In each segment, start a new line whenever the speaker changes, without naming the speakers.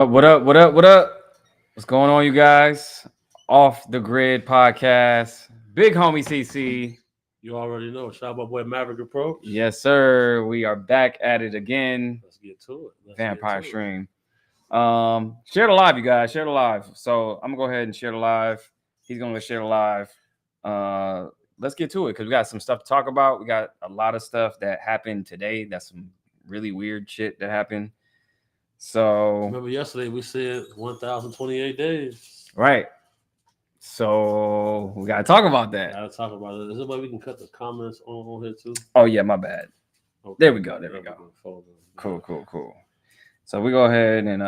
What up? What up? What up? What's going on, you guys? Off the Grid podcast. Big homie CC.
You already know. Shout out my boy Maverick Approach.
Yes, sir. We are back at it again.
Let's get to it.
Vampire Stream. Share the live, you guys. Share the live. So I'm gonna go ahead and share the live. He's gonna share the live. Let's get to it because we got some stuff to talk about. We got a lot of stuff that happened today. That's some really weird shit that happened. So
remember yesterday we said 1,028 days.
Right. So we gotta talk about that.
Gotta talk about it. Is there a way we can cut the comments on here too?
Oh yeah, my bad. Okay. There we go. Cool. So we go ahead and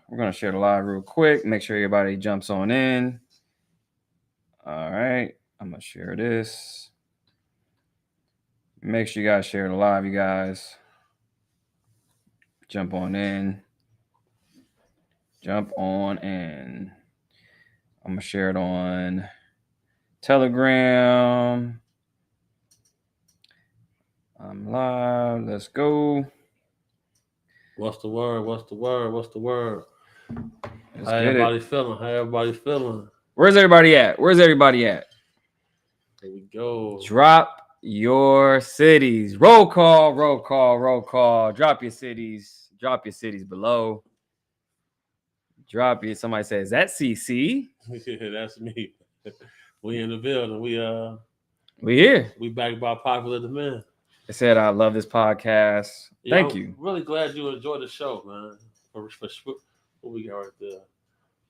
we're gonna share the live real quick. Make sure everybody jumps on in. All right, I'm gonna share this. Make sure you guys share the live, you guys. Jump on in. I'm gonna share it on Telegram. I'm live. Let's go.
What's the word?
Let's
How everybody feeling?
Where's everybody at?
Here we go.
Drop your cities. Roll call. Drop your cities below. Somebody says, that CC?
Yeah, that's me. We in the building.
We here.
We back by popular demand.
I said, I love this podcast. Thank you.
Really glad you enjoyed the show, man. For what we got right there.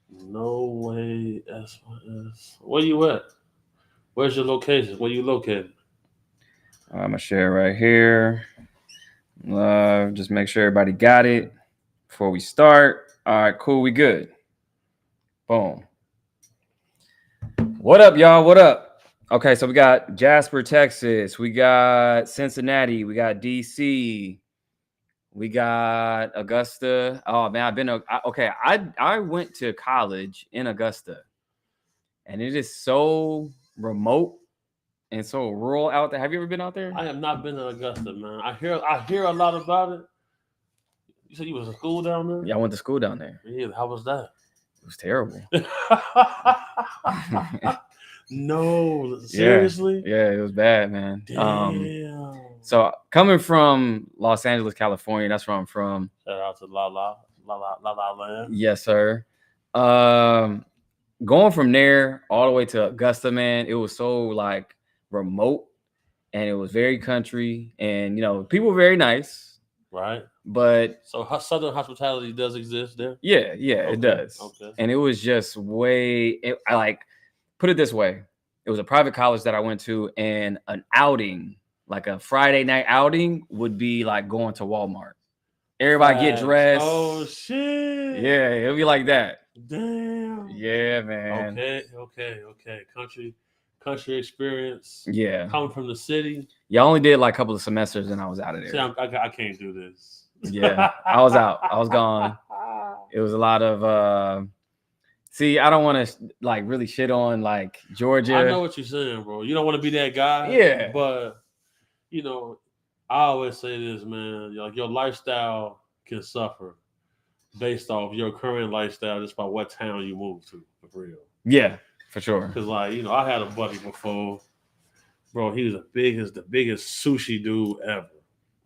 No way SYS. Where you at? Where's your location? Where you located?
I'm going to share right here. Just make sure everybody got it before we start. All right, cool. We good. Boom. What up, y'all? What up? Okay, so we got Jasper, Texas. We got Cincinnati. We got DC. We got Augusta. Oh man, I went to college in Augusta, and it is so remote and so rural out there. Have you ever been out there?
I have not been to Augusta, man. I hear a lot about it. You said you was in school down there?
Yeah, I went to school down there.
Yeah, how was that?
It was terrible.
No, seriously?
Yeah, it was bad, man.
Damn.
So coming from Los Angeles, California, that's where I'm from.
Shout out to La Land.
Yes, sir. Going from there all the way to Augusta, man, it was so like remote and it was very country, and people were very nice. Right. But
so Southern hospitality does exist there?
Yeah, okay. It does. Okay. And it was just I put it this way. It was a private college that I went to, and an outing, like a Friday night outing, would be like going to Walmart. Everybody get dressed.
Oh shit.
Yeah, it'll be like that.
Damn.
Yeah, man.
Okay. Country experience.
Yeah.
Coming from the city.
Yeah, I only did like a couple of semesters and I was out of there.
See, I can't do this.
Yeah, I was out. I was gone. It was a lot of see, I don't want to like really shit on like Georgia.
I know what you're saying, bro. You don't want to be that guy.
Yeah.
But I always say this, man. Like your lifestyle can suffer based off your current lifestyle just by what town you move to, for real.
Yeah. For sure.
Because, I had a buddy before, bro. He was the biggest sushi dude ever.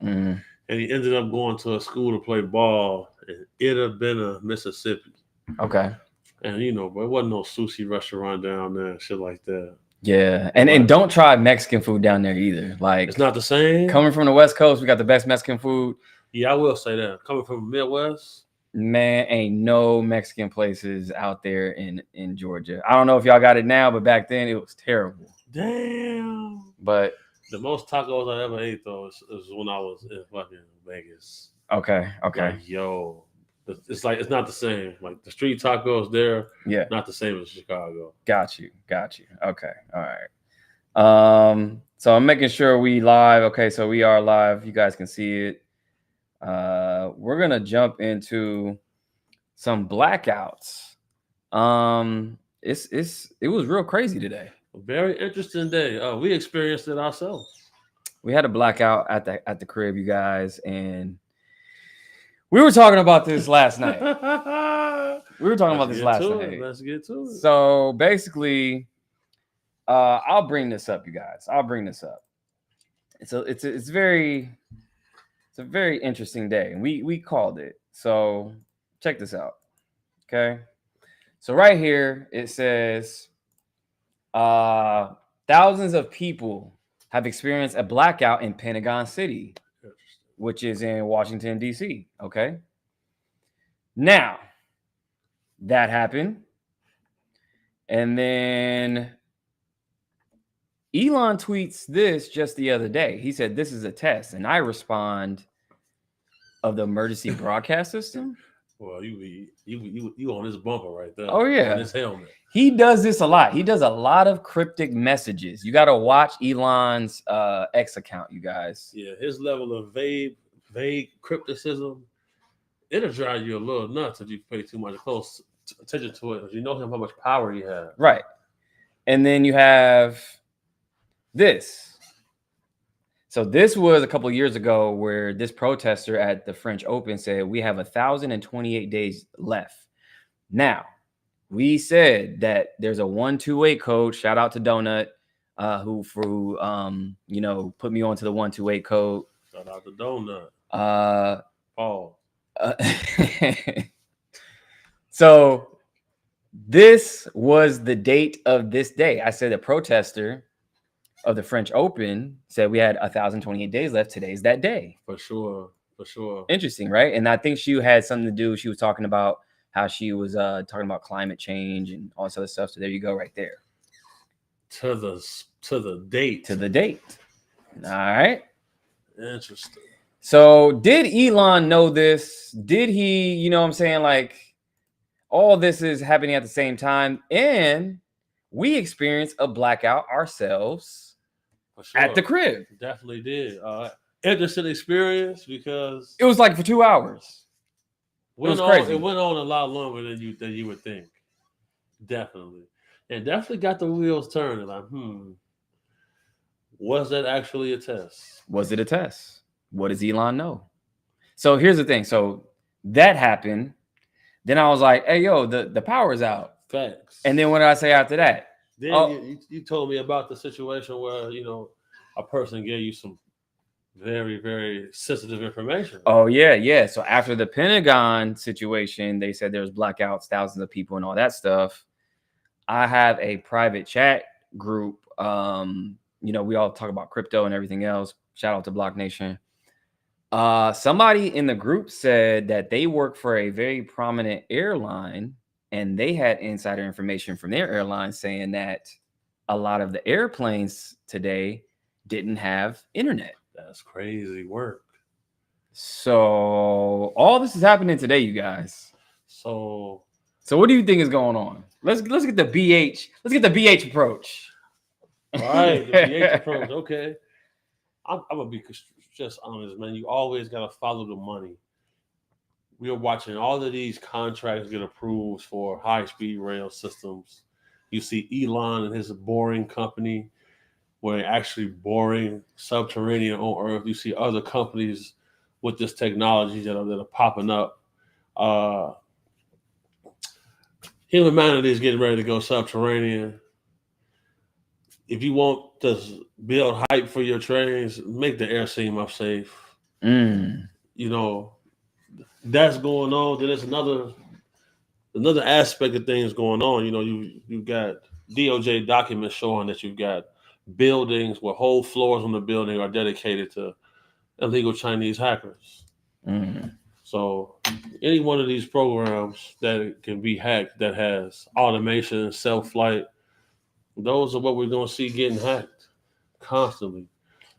Mm-hmm.
And he ended up going to a school to play ball in Itta Mississippi.
Okay.
And, but it wasn't no sushi restaurant down there, shit like that.
Yeah. And don't try Mexican food down there either. Like,
it's not the same.
Coming from the West Coast, we got the best Mexican food.
Yeah, I will say that. Coming from the Midwest.
Man, ain't no Mexican places out there in Georgia. I don't know if y'all got it now, but back then it was terrible.
Damn.
But
the most tacos I ever ate though is when I was in fucking Vegas.
Okay.
Like, it's not the same. Like the street tacos there, not the same as Chicago.
Got you. Okay. All right. So I'm making sure we live. Okay, so we are live. You guys can see it. We're gonna jump into some blackouts. It was real crazy today.
A very interesting day. We experienced it ourselves.
We had a blackout at the crib, you guys, and We were talking about this last night.
Let's get to it.
So basically, I'll bring this up, you guys. I'll bring this up. It's a very interesting day, and we called it. So check this out. Okay. So right here it says thousands of people have experienced a blackout in Pentagon City, which is in Washington, D.C. Okay. Now, that happened. And then Elon tweets this just the other day. He said, "This is a test." And I respond, "Of the emergency broadcast system?"
Well, you on this bumper right there.
Oh, yeah.
On this helmet.
He does this a lot. He does a lot of cryptic messages. You got to watch Elon's X account, you guys.
Yeah, his level of vague crypticism, it'll drive you a little nuts if you pay too much close attention to it. You know how much power he has.
Right. And then you have this. So this was a couple of years ago where this protester at the French Open said, "We have 1,028 days left." Now, we said that there's a 128 code. Shout out to Donut, who put me onto the 128 code.
Shout out to Donut. Paul.
So this was the date of this day. I said a protester of the French Open said we had 1,028 days left. Today's that day.
For sure.
Interesting, right? And I think she had something to do. She was talking about how she was talking about climate change and all this other stuff. So there you go, right there.
To the date.
To the date. All right.
Interesting.
So did Elon know this? Did he, you know what I'm saying? Like, all this is happening at the same time. And we experienced a blackout ourselves at the crib.
Definitely did. Interesting experience because
it was like for 2 hours. It was crazy.
It went on a lot longer than you would think. Definitely. And definitely got the wheels turning. Like, was that actually a test?
Was it a test? What does Elon know? So here's the thing. So that happened. Then I was like, "Hey, yo, the power's out."
Facts.
And then what did I say after that?
Then you told me about the situation where, a person gave you some very, very sensitive information.
Oh, yeah. So after the Pentagon situation, they said there was blackouts, thousands of people and all that stuff. I have a private chat group. We all talk about crypto and everything else. Shout out to Block Nation. Somebody in the group said that they work for a very prominent airline, and they had insider information from their airline saying that a lot of the airplanes today didn't have internet.
That's crazy work.
So all this is happening today, you guys. So what do you think is going on? Let's get the BH. Let's get the BH approach.
All right, the BH approach. Okay, I'm gonna be just honest, man. You always gotta follow the money. We are watching all of these contracts get approved for high-speed rail systems. You see Elon and his boring company, where they're actually boring subterranean on Earth. You see other companies with this technology that are popping up. Humanity is getting ready to go subterranean. If you want to build hype for your trains, make the air seem unsafe. That's going on. Then there's another aspect of things going on. You've got DOJ documents showing that you've got buildings where whole floors on the building are dedicated to illegal Chinese hackers. So any one of these programs that can be hacked that has automation, self-flight, those are what we're going to see getting hacked constantly.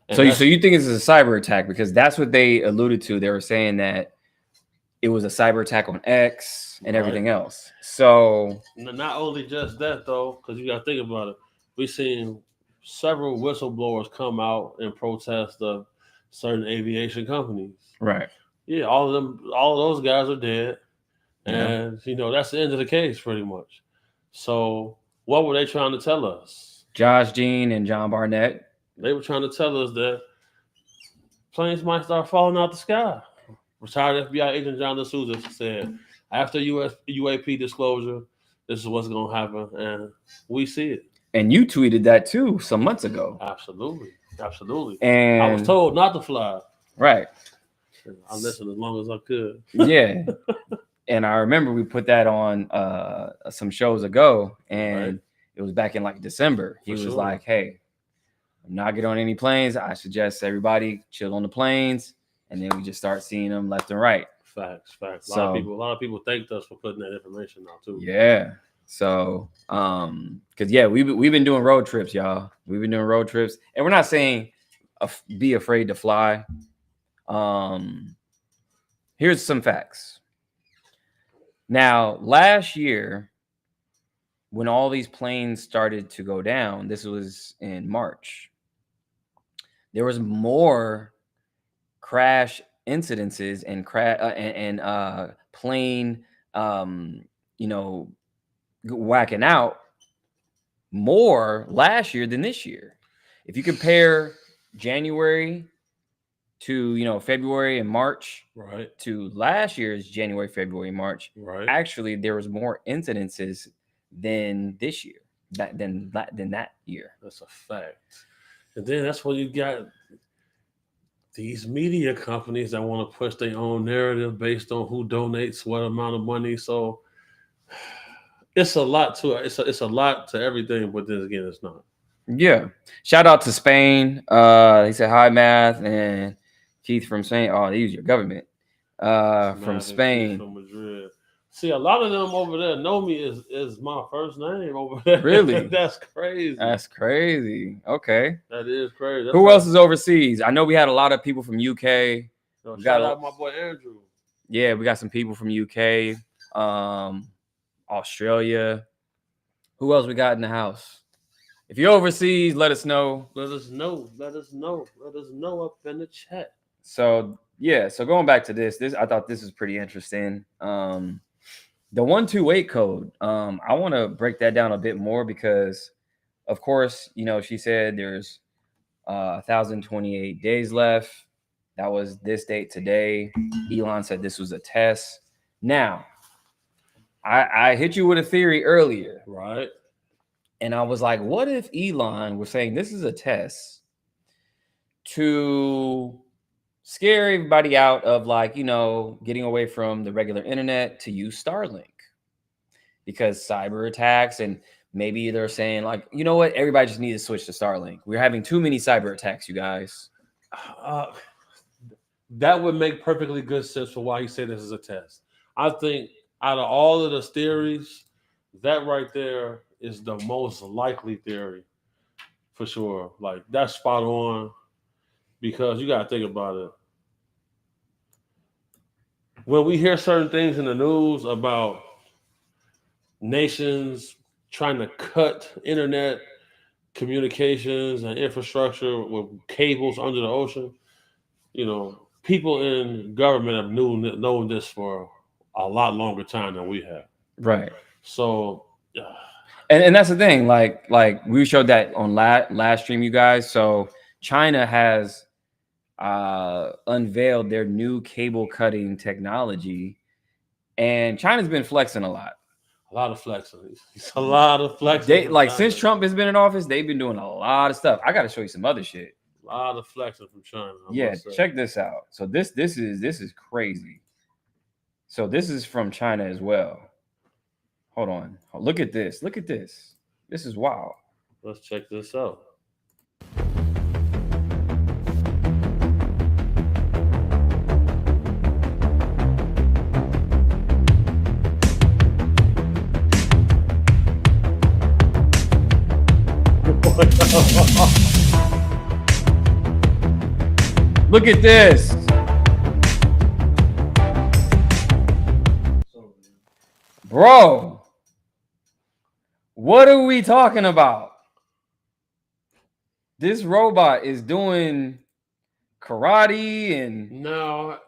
And
so you think it's a cyber attack, because that's what they alluded to. They were saying that it was a cyber attack on X and everything else. So
not only just that, though, because you got to think about it. We've seen several whistleblowers come out and protest of certain aviation companies.
Right.
Yeah, all of those guys are dead. And, that's the end of the case pretty much. So what were they trying to tell us?
Josh Jean and John Barnett.
They were trying to tell us that planes might start falling out the sky. Retired FBI agent John D'Souza said, after US UAP disclosure, this is what's going to happen, and we see it.
And you tweeted that too some months ago.
Absolutely.
And
I was told not to fly.
Right.
I listened as long as I could.
Yeah. And I remember we put that on some shows ago, and it was back in like December. He was like, hey, I'm not getting on any planes. I suggest everybody chill on the planes, and then we just start seeing them left and right.
Facts. A lot of people thanked us for putting that information out too.
Yeah. So, because we've been doing road trips, y'all. We've been doing road trips, and we're not saying be afraid to fly. Here's some facts. Now, last year, when all these planes started to go down, this was in March, there was more crash incidences and plane, whacking out more last year than this year. If you compare January to February and March,
right,
to last year's January, February, March,
right,
actually there was more incidences than this year, than that year.
That's a fact. And then that's when you got these media companies that want to push their own narrative based on who donates what amount of money. So it's a lot to it. It's a lot to everything, but then again, it's not.
Yeah. Shout out to Spain. He said hi, Math, and Keith from Spain. Oh, they use your government. From Spain.
From Madrid. See, a lot of them over there know me is my first name over there.
Really?
That's crazy.
That's crazy. Okay.
That is crazy.
Who else is overseas? I know we had a lot of people from UK.
Shout out my boy Andrew.
Yeah, we got some people from UK, Australia. Who else we got in the house? If you're overseas, let us know.
Let us know up in the chat.
So going back to this I thought this is pretty interesting. The 128 code. I want to break that down a bit more because, of course, she said there's 1,028 days left. That was this date today. Elon said this was a test. Now, I hit you with a theory earlier,
right?
And I was like, what if Elon was saying this is a test to scare everybody out of getting away from the regular internet to use Starlink? Because cyber attacks, and maybe they're saying what, everybody just needs to switch to Starlink. We're having too many cyber attacks, you guys.
That would make perfectly good sense for why he said this is a test. I think out of all of the theories, that right there is the most likely theory for sure. Like, that's spot on, because you got to think about it. When we hear certain things in the news about nations trying to cut internet communications and infrastructure with cables under the ocean, people in government have known this for a lot longer time than we have.
Right.
So,
and that's the thing. Like we showed that on last stream, you guys. So China has unveiled their new cable cutting technology, and China's been flexing a lot.
A lot of flexing. It's a lot of flexing.
Since Trump has been in office, they've been doing a lot of stuff. I got to show you some other shit.
A lot of flexing from China.
Check this out. So this is crazy. So this is from China as well. Hold on. Look at this. This is wild.
Let's check this out.
Look at this. Bro, what are we talking about? This robot is doing karate and...
Now,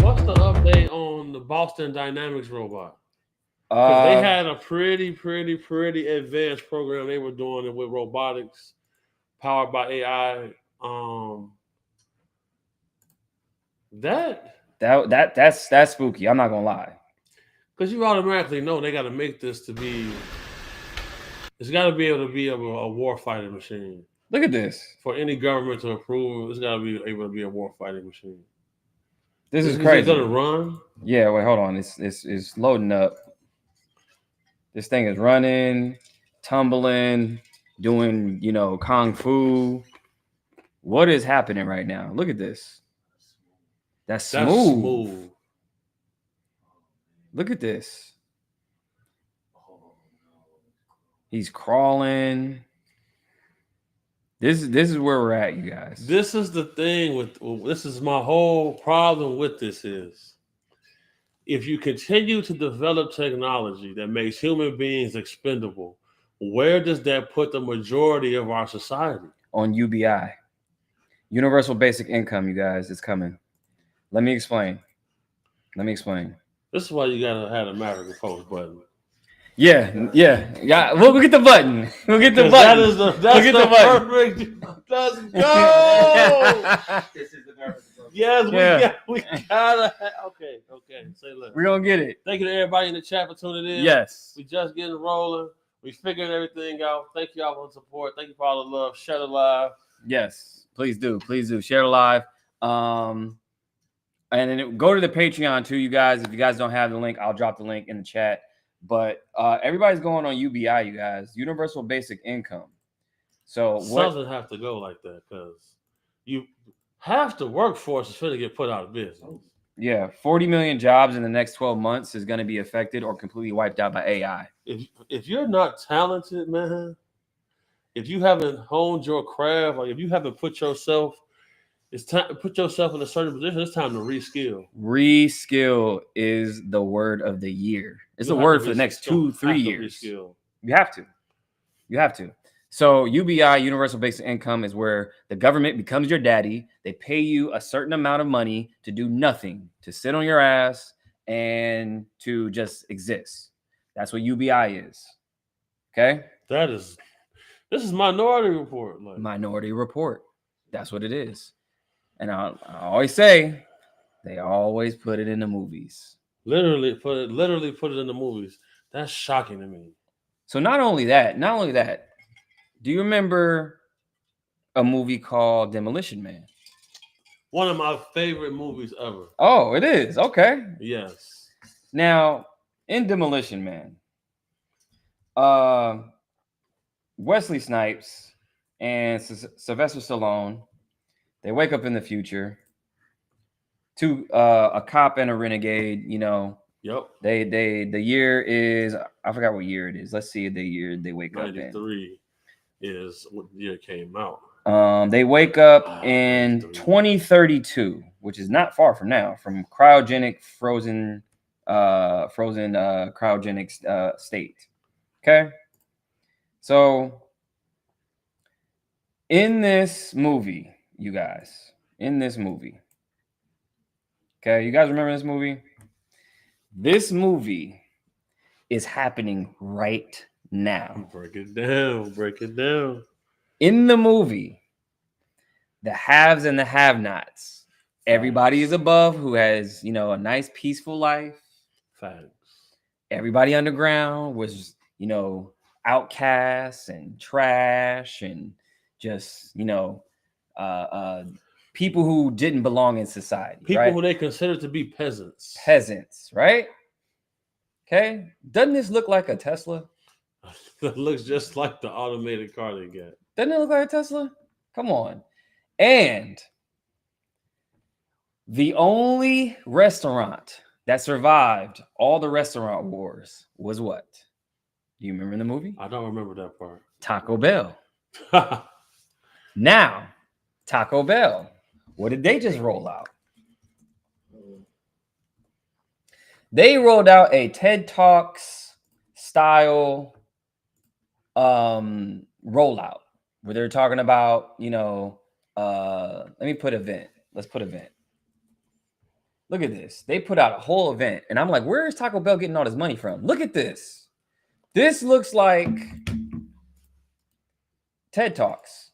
what's the update on the Boston Dynamics robot? They had a pretty advanced program they were doing it with robotics powered by AI. That
That's spooky. I'm not gonna lie.
Because you automatically know they got to make this to be. It's got to be able to be a war fighting machine.
Look at this.
For any government to approve, it's got to be able to be a war fighting machine.
This is crazy.
It's gonna run.
Yeah, wait, hold on. It's loading up. This thing is running, tumbling, doing, kung fu. What is happening right now? Look at this. That's smooth. Look at this. He's crawling. This is where we're at, you guys.
This is the thing this is my whole problem with this is if you continue to develop technology that makes human beings expendable, where does that put the majority of our society?
On UBI. Universal Basic Income, you guys. It's coming. Let me explain.
This is why you gotta have a Maverick post button.
Yeah. We'll get the button. We'll get the button.
That's the perfect. Let's go.
This is the perfect.
Yes, we gotta. Okay. Say look.
We're gonna get it.
Thank you to everybody in the chat for tuning in.
Yes.
We just getting rolling. We figured everything out. Thank you all for the support. Thank you for all the love. Share the live.
Yes. Please do. Share the live. And then go to the Patreon too, you guys. If you guys don't have the link, I'll drop the link in the chat. But everybody's going on UBI, you guys. Universal Basic Income. So
something have to go like that because you half the workforce is going to get put out of business.
Yeah, 40 million jobs in the next 12 months is going to be affected or completely wiped out by AI.
If you're not talented, man, if you haven't honed your craft, like if you haven't put yourself, it's time to put yourself in a certain position. It's time to reskill.
Reskill is the word of the year. It's the word for the next 2-3 years. You have to. So UBI, Universal Basic Income, is where the government becomes your daddy. They pay you a certain amount of money to do nothing, to sit on your ass and to just exist. That's what UBI is. Okay?
This is Minority Report.
Minority Report. That's what it is. And I always say, they always put it in the movies.
Literally put it in the movies. That's shocking to me.
So not only that, do you remember a movie called Demolition Man?
One of my favorite movies ever.
Oh, it is. Okay.
Yes.
Now, in Demolition Man, Wesley Snipes and Sylvester Stallone, they wake up in the future. A cop and a renegade,
Yep.
The year is, I forgot what year it is. Let's see the year they wake up in.
93 is what year it came out.
They wake up in 2032, which is not far from now, from cryogenic frozen cryogenic state. Okay. So in this movie, you guys, okay, you guys remember this movie? This movie is happening right now.
Break it down.
In the movie, the haves and the have-nots. Everybody is above who has, a nice peaceful life.
Facts. Everybody
underground was, outcasts and trash and just, people who didn't belong in society.
People
right?
who they considered to be peasants.
Peasants, right? Okay. Doesn't this look like a Tesla?
That looks just like the automated car they got.
Doesn't it look like a Tesla? Come on. And the only restaurant that survived all the restaurant wars was what? Do you remember the movie?
I don't remember that part.
Taco Bell. Now, Taco Bell. What did they just roll out? They rolled out a TED Talks style rollout where they're talking about, let me put event. Let's put event. Look at this. They put out a whole event. And I'm like, where is Taco Bell getting all this money from? Look at this. This looks like TED Talks.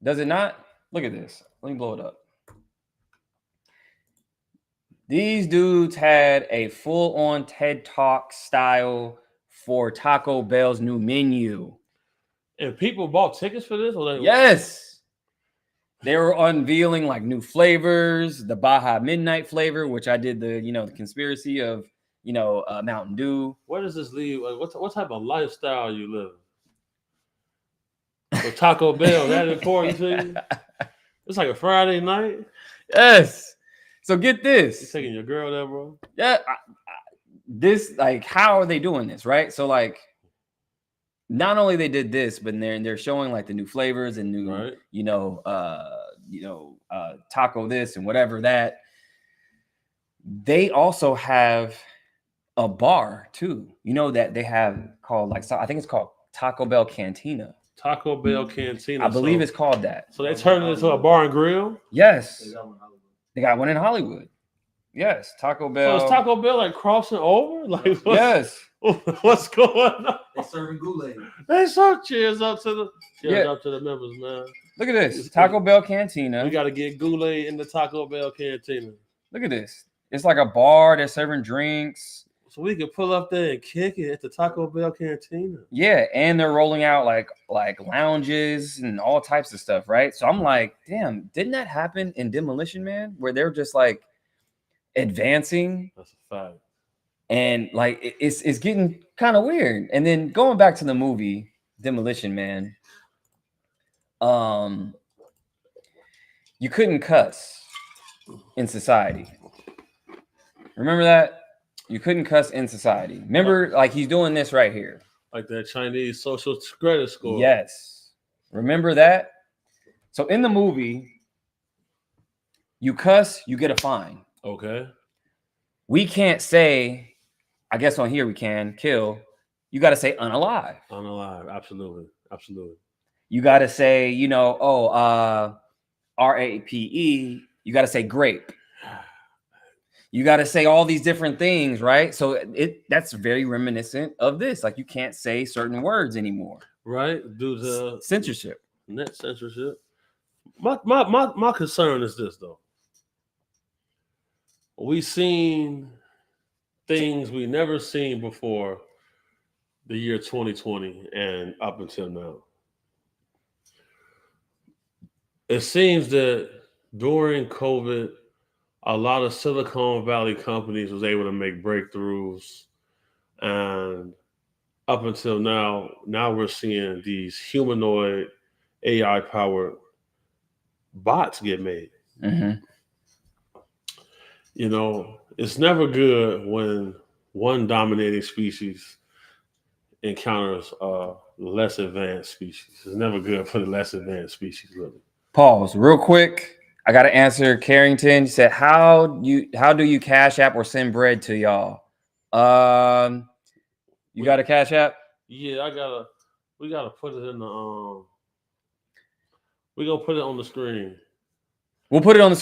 Does it not? Look at this. Let me blow it up. These dudes had a full-on TED Talk style for Taco Bell's new menu.
And people bought tickets for this? Or they,
Yes. They were unveiling like new flavors, the Baja Midnight flavor, which I did the conspiracy of, Mountain Dew.
Where does this leave? Like, what type of lifestyle you live? So Taco Bell, that important to you? It's like a Friday night.
Yes. So get this.
You taking your girl there, bro?
Yeah. This, like, how are they doing this, right? So, like, not only they did this, but they're showing like the new flavors and new,
Right.
Taco this and whatever that. They also have a bar too, that they have called I think it's called Taco Bell Cantina.
Taco Bell Cantina.
I believe it's called that.
So they turned it into a bar and grill?
Yes. They got one in Hollywood. Yes, Taco Bell.
So is Taco Bell like crossing over? Like
yes.
What's going on?
They serving goulet.
They serve cheers up to the members, man.
Look at this. Taco Bell Cantina.
We gotta get goulet in the Taco Bell Cantina.
Look at this. It's like a bar. They're serving drinks.
So we could pull up there and kick it at the Taco Bell Cantina.
Yeah, and they're rolling out like lounges and all types of stuff, right? So I'm like, damn, didn't that happen in Demolition Man, where they're just like advancing?
That's a fact.
And like it's getting kind of weird. And then going back to the movie Demolition Man, you couldn't cuss in society. Remember that? You couldn't cuss in society. Remember, like, he's doing this right here.
Like that Chinese social credit score.
Yes. Remember that? So in the movie, you cuss, you get a fine.
Okay.
We can't say, I guess on here we can, kill. You got to say unalive.
Unalive. Absolutely. Absolutely.
You got to say, RAPE. You got to say grape. You got to say all these different things, right? So that's very reminiscent of this. Like, you can't say certain words anymore.
Right? Due to
censorship.
Net censorship. My concern is this, though. We've seen things we never seen before the year 2020 and up until now. It seems that during COVID, a lot of Silicon Valley companies was able to make breakthroughs, and up until now we're seeing these humanoid AI-powered bots get made.
Mm-hmm.
It's never good when one dominating species encounters a less advanced species. It's never good for the less advanced species, really. Pause
real quick. I got to answer Carrington. He said, how do you cash app or send bread to y'all? You got a cash app?
Yeah, we gotta put it in the we're gonna put it on the screen.
We'll put it on the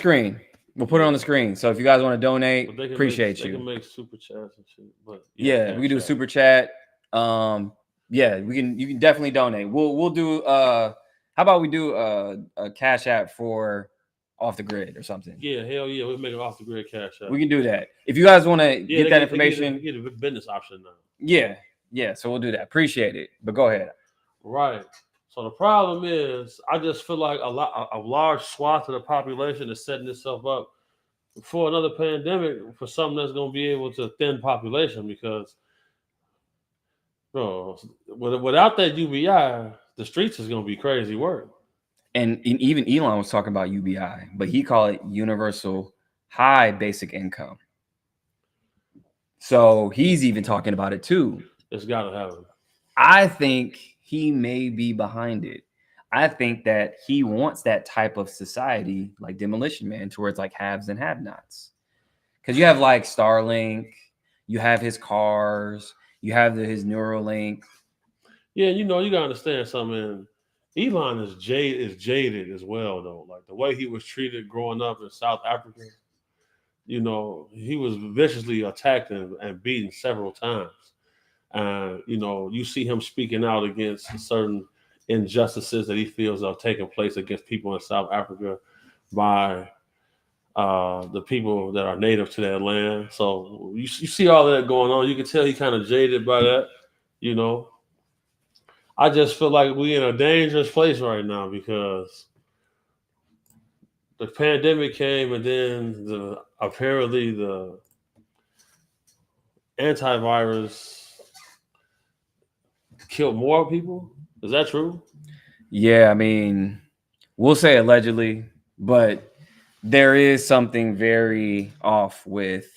screen. So if you guys want to donate, appreciate you.
They can make super chats and shit. But
yeah, we can do a super chat. Yeah, you can definitely donate. We'll do how about we do a cash app for Off the Grid or something?
Yeah, hell yeah, we'll make an Off the Grid cash app.
We can do that. If you guys want to get that information,
get a business option now.
Yeah, so we'll do that. Appreciate it. But go ahead.
Right. So the problem is, I just feel like a large swath of the population is setting itself up for another pandemic, for something that's going to be able to thin population, because, bro, without that UBI, the streets is going to be crazy work.
And even Elon was talking about UBI, but he called it universal high basic income. So he's even talking about it too.
It's got to happen.
I think he may be behind it. I think that he wants that type of society like Demolition Man, towards like haves and have-nots. Because you have like Starlink, you have his cars, you have his Neuralink.
Yeah, you got to understand something. Elon is jaded as well, though. Like the way he was treated growing up in South Africa, he was viciously attacked and beaten several times. You see him speaking out against certain injustices that he feels are taking place against people in South Africa by the people that are native to that land. So you see all that going on. You can tell he kind of jaded by that. You know, I just feel like we're in a dangerous place right now because the pandemic came, and then apparently the antivirus killed more people. Is that true?
Yeah, I mean, we'll say allegedly, but there is something very off with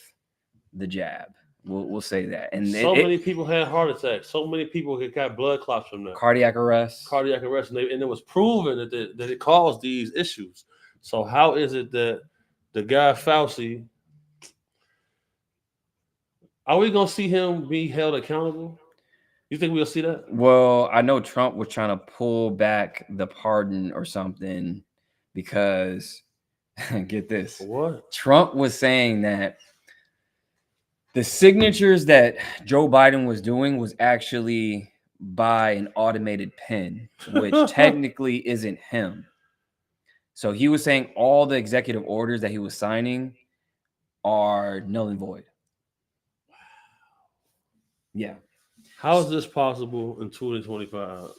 the jab. We'll say that. And
so many people had heart attacks. So many people got blood clots from that.
Cardiac arrest.
And it was proven that it caused these issues. So how is it that the guy Fauci, are we going to see him be held accountable? You think we'll see that?
Well, I know Trump was trying to pull back the pardon or something because, get this.
What?
Trump was saying that the signatures that Joe Biden was doing was actually by an automated pen, which technically isn't him. So he was saying all the executive orders that he was signing are null and void. Yeah.
How is this possible in 2025?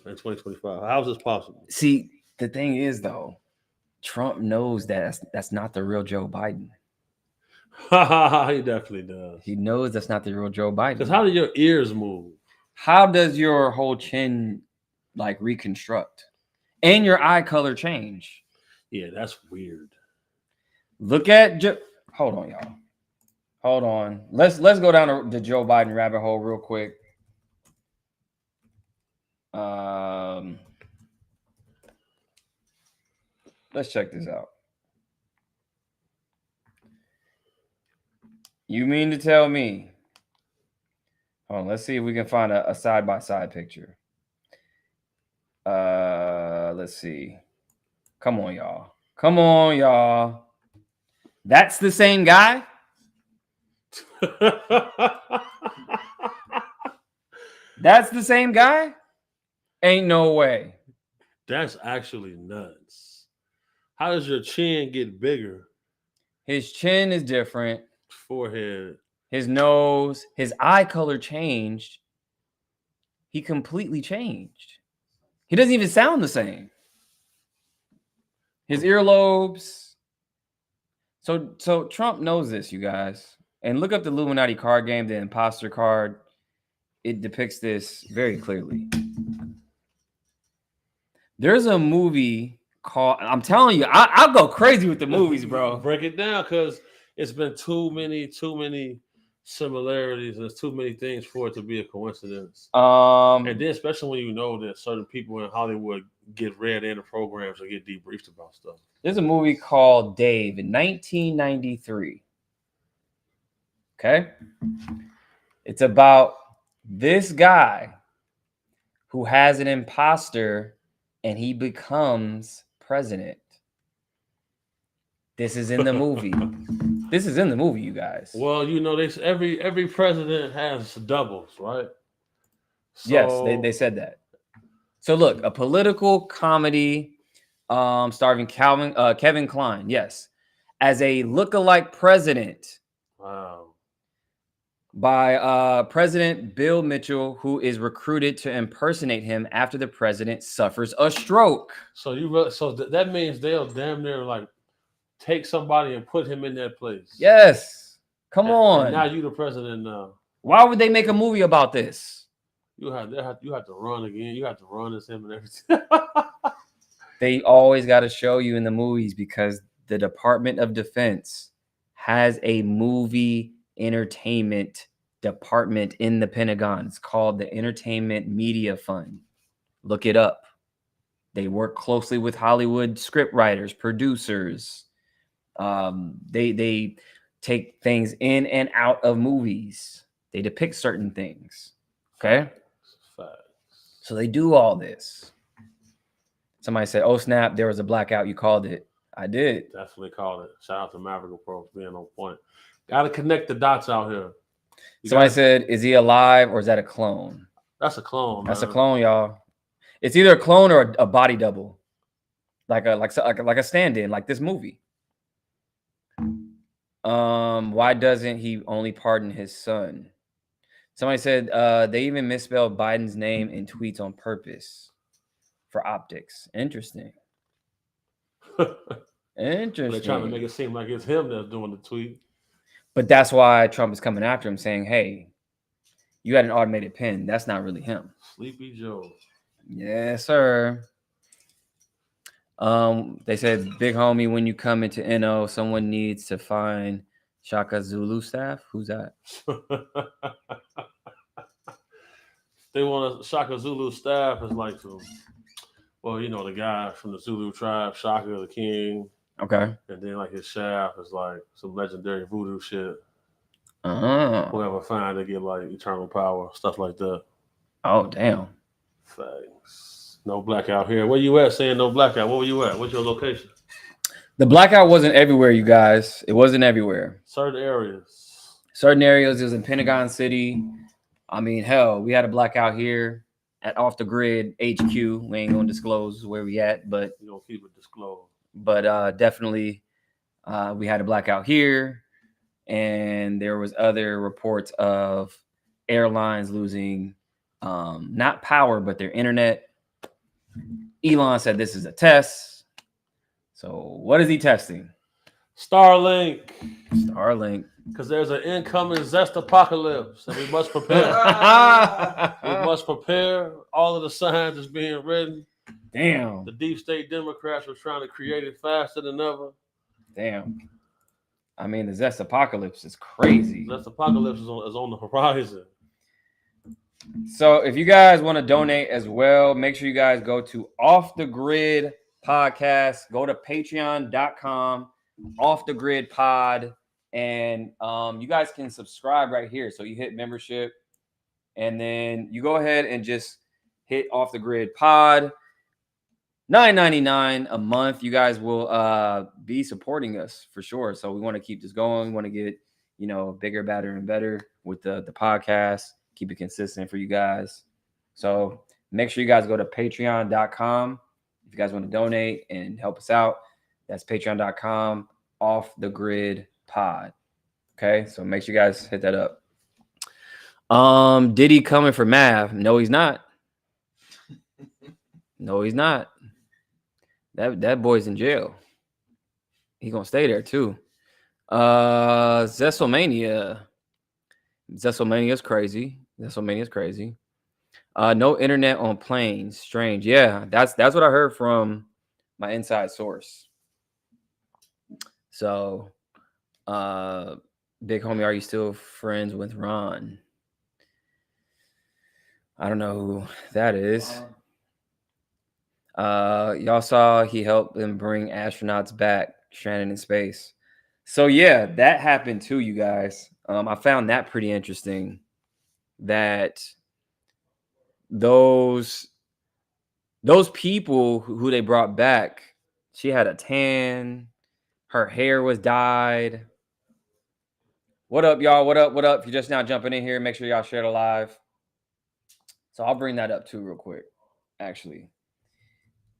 How is this possible?
See, the thing is, though, Trump knows that that's not the real Joe Biden.
He definitely does.
He knows that's not the real Joe Biden.
Because how do your ears move?
How does your whole chin like reconstruct? And your eye color change?
Yeah, that's weird.
Look at hold on, y'all. Hold on. Let's go down the Joe Biden rabbit hole real quick. Let's check this out. You mean to tell me? Hold on, let's see if we can find a side-by-side picture. Let's see. Come on, y'all. Come on, y'all. That's the same guy? That's the same guy? Ain't no way.
That's actually nuts. How does your chin get bigger?
His chin is different.
Forehead.
His nose, his eye color changed. He completely changed. He doesn't even sound the same. His earlobes. So Trump knows this, you guys. And look up the Illuminati card game, the imposter card. It depicts this very clearly. There's a movie called, I'm telling you, I'll go crazy with the movies, bro.
Break it down, because it's been too many similarities, and there's too many things for it to be a coincidence. And then especially when you know that certain people in Hollywood get read into programs or get debriefed about stuff.
There's a movie called Dave in 1993. Okay? It's about this guy who has an imposter and he becomes president. This is in the movie. This is in the movie, you guys.
Well, you know, every president has doubles, right? So,
yes, they said that. So look, a political comedy starring Kevin Kline, yes, as a lookalike president.
Wow.
By President Bill Mitchell, who is recruited to impersonate him after the president suffers a stroke.
So that means they'll damn near like take somebody and put him in that place.
Yes. Come on.
And now you the president now.
Why would they make a movie about this?
You have to run again. You have to run as him and everything.
They always got to show you in the movies because the Department of Defense has a movie entertainment department in the Pentagon. It's called the Entertainment Media Fund. Look it up. They work closely with Hollywood script writers, producers. They take things in and out of movies. They depict certain things. Okay? So they do all this. Somebody said, "Oh snap, there was a blackout. You called it." I did.
Definitely called it. Shout out to Maverick Pro for being on point. Got to connect the dots out here.
Somebody said, "Is he alive or is that a clone?"
That's a clone.
That's a clone, y'all. It's either a clone or a body double, like a stand-in, like this movie. Why doesn't he only pardon his son? Somebody said they even misspelled Biden's name in tweets on purpose for optics. Interesting. Interesting.
They're trying to make it seem like it's him that's doing the tweet.
But that's why Trump is coming after him, saying, "Hey, you had an automated pen. That's not really him."
Sleepy Joe.
Yes, sir. They said, "Big homie, when you come into NO, someone needs to find Shaka Zulu staff." Who's that?
They want a Shaka Zulu staff is like some, well, you know, the guy from the Zulu tribe, Shaka the King.
Okay.
And then like his shaft is like some legendary voodoo shit.
Oh.
Whoever find they get like eternal power, stuff like that.
Oh, damn.
Thanks. No blackout here. Where you at saying no blackout? Where were you at? What's your location?
The blackout wasn't everywhere, you guys. It wasn't everywhere.
Certain areas.
Certain areas. It was in Pentagon City. I mean, hell, we had a blackout here at Off the Grid HQ. We ain't gonna disclose where we at, but
you don't keep it disclosed.
But definitely, we had a blackout here, and there was other reports of airlines losing not power but their internet. Elon said this is a test. So what is he testing?
Starlink.
Starlink.
Because there's an incoming Zest apocalypse, and we must prepare. We must prepare. All of the signs is being written.
Damn.
The deep state Democrats were trying to create it faster than ever.
Damn. I mean, the Zest apocalypse is crazy.
Zest apocalypse is on the horizon.
So if you guys want to donate as well, make sure you guys go to Off the Grid Podcast. Go to patreon.com, Off the Grid Pod. And you guys can subscribe right here. So you hit membership, and then you go ahead and just hit Off the Grid Pod. $9.99 a month. You guys will be supporting us for sure. So we want to keep this going. We want to get, you know, bigger, better, and better with the podcast. Keep it consistent for you guys. So make sure you guys go to patreon.com if you guys want to donate and help us out. That's patreon.com, Off the Grid Pod. Okay, so make sure you guys hit that up. Diddy coming for Mav? No, he's not. No, he's not. That boy's in jail. He's gonna stay there too. Zesselmania. Zesselmania's crazy. Zesselmania's crazy. No internet on planes. Strange. Yeah, that's what I heard from my inside source. So big homie, are you still friends with Ron? I don't know who that is. Y'all saw he helped them bring astronauts back stranded in space. So yeah, that happened too, you guys. I found that pretty interesting. That those people who they brought back, she had a tan, her hair was dyed. What up, y'all? What up? What up? If you're just now jumping in here, make sure y'all share the live. So I'll bring that up too real quick, actually.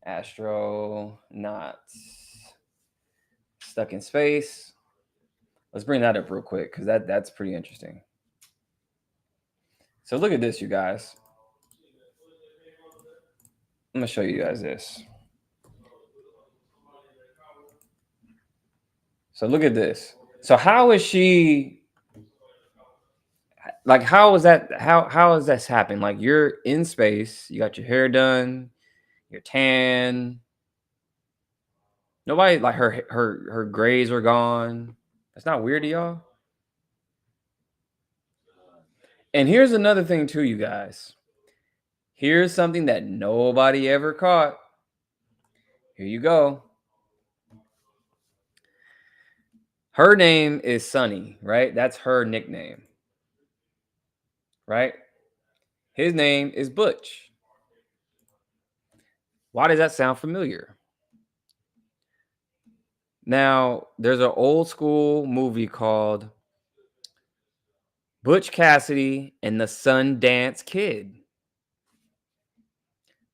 Astronauts stuck in space. Let's bring that up real quick because that's pretty interesting. So look at this, you guys. I'm gonna show you guys this. So look at this. So how is she? Like, how is that? How has this happened? Like, you're in space, you got your hair done, you're tan. Nobody, like, her grays are gone. That's not weird to y'all. And here's another thing too, you guys. Here's something that nobody ever caught. Here you go. Her name is Sunny, right? That's her nickname, right? His name is Butch. Why does that sound familiar? Now, there's an old school movie called Butch Cassidy and the Sundance Kid.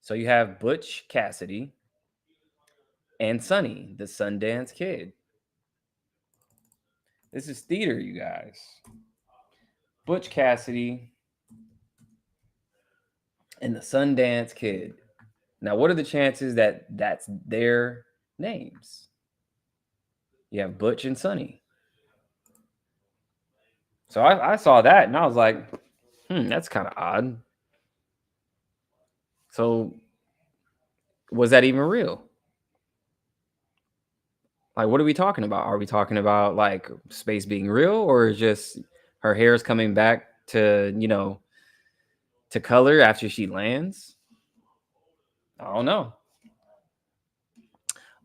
So you have Butch Cassidy and Sunny, the Sundance Kid. This is theater, you guys. Butch Cassidy and the Sundance Kid. Now, what are the chances that that's their names? You have Butch and Sonny. So I saw that and I was like, that's kind of odd. So was that even real? Like, what are we talking about? Are we talking about like space being real, or just her hair is coming back to, to color after she lands? I don't know.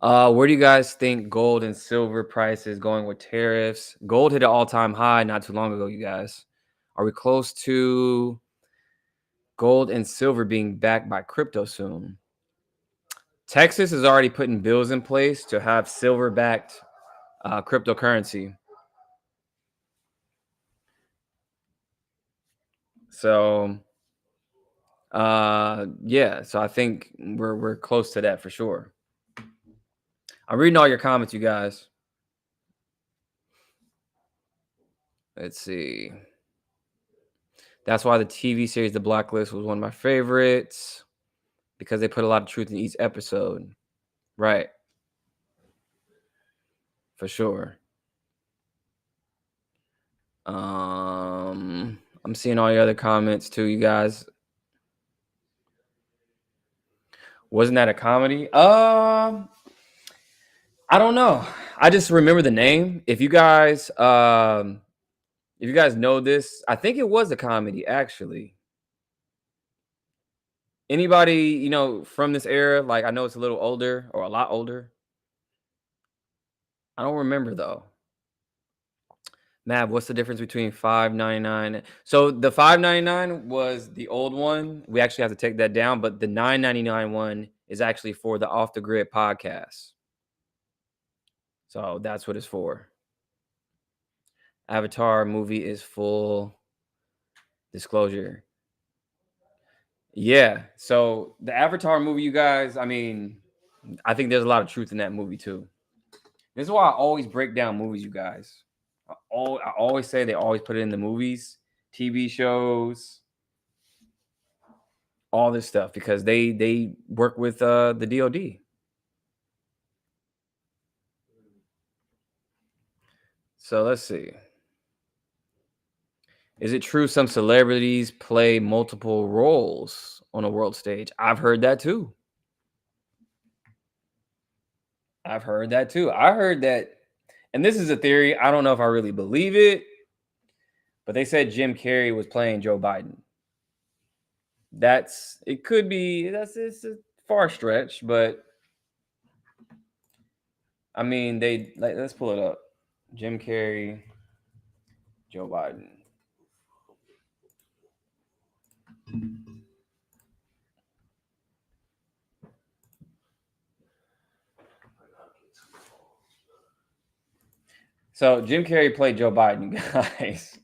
Where do you guys think gold and silver price is going with tariffs? Gold hit an all-time high not too long ago, you guys. Are we close to gold and silver being backed by crypto soon? Texas is already putting bills in place to have silver-backed cryptocurrency. So, yeah. So I think we're close to that for sure. I'm reading all your comments, you guys. Let's see. That's why the TV series The Blacklist was one of my favorites, because they put a lot of truth in each episode. Right. For sure. I'm seeing all your other comments too, you guys. Wasn't that a comedy? I don't know. I just remember the name. If you guys know this, I think it was a comedy actually. Anybody, from this era? Like, I know it's a little older or a lot older. I don't remember though. Mav, what's the difference between $5.99? So the $5.99 was the old one. We actually have to take that down, but the $9.99 one is actually for the Off the Grid podcast. So that's what it's for. Avatar movie is full disclosure. Yeah. So the Avatar movie, you guys, I think there's a lot of truth in that movie too. This is why I always break down movies, you guys. I always say they always put it in the movies, TV shows, all this stuff, because they work with the DoD. So let's see. Is it true some celebrities play multiple roles on a world stage? I've heard that too. I heard that, and this is a theory. I don't know if I really believe it, but they said Jim Carrey was playing Joe Biden. It could be, it's a far stretch, but let's pull it up. Jim Carrey, Joe Biden. So Jim Carrey played Joe Biden, guys.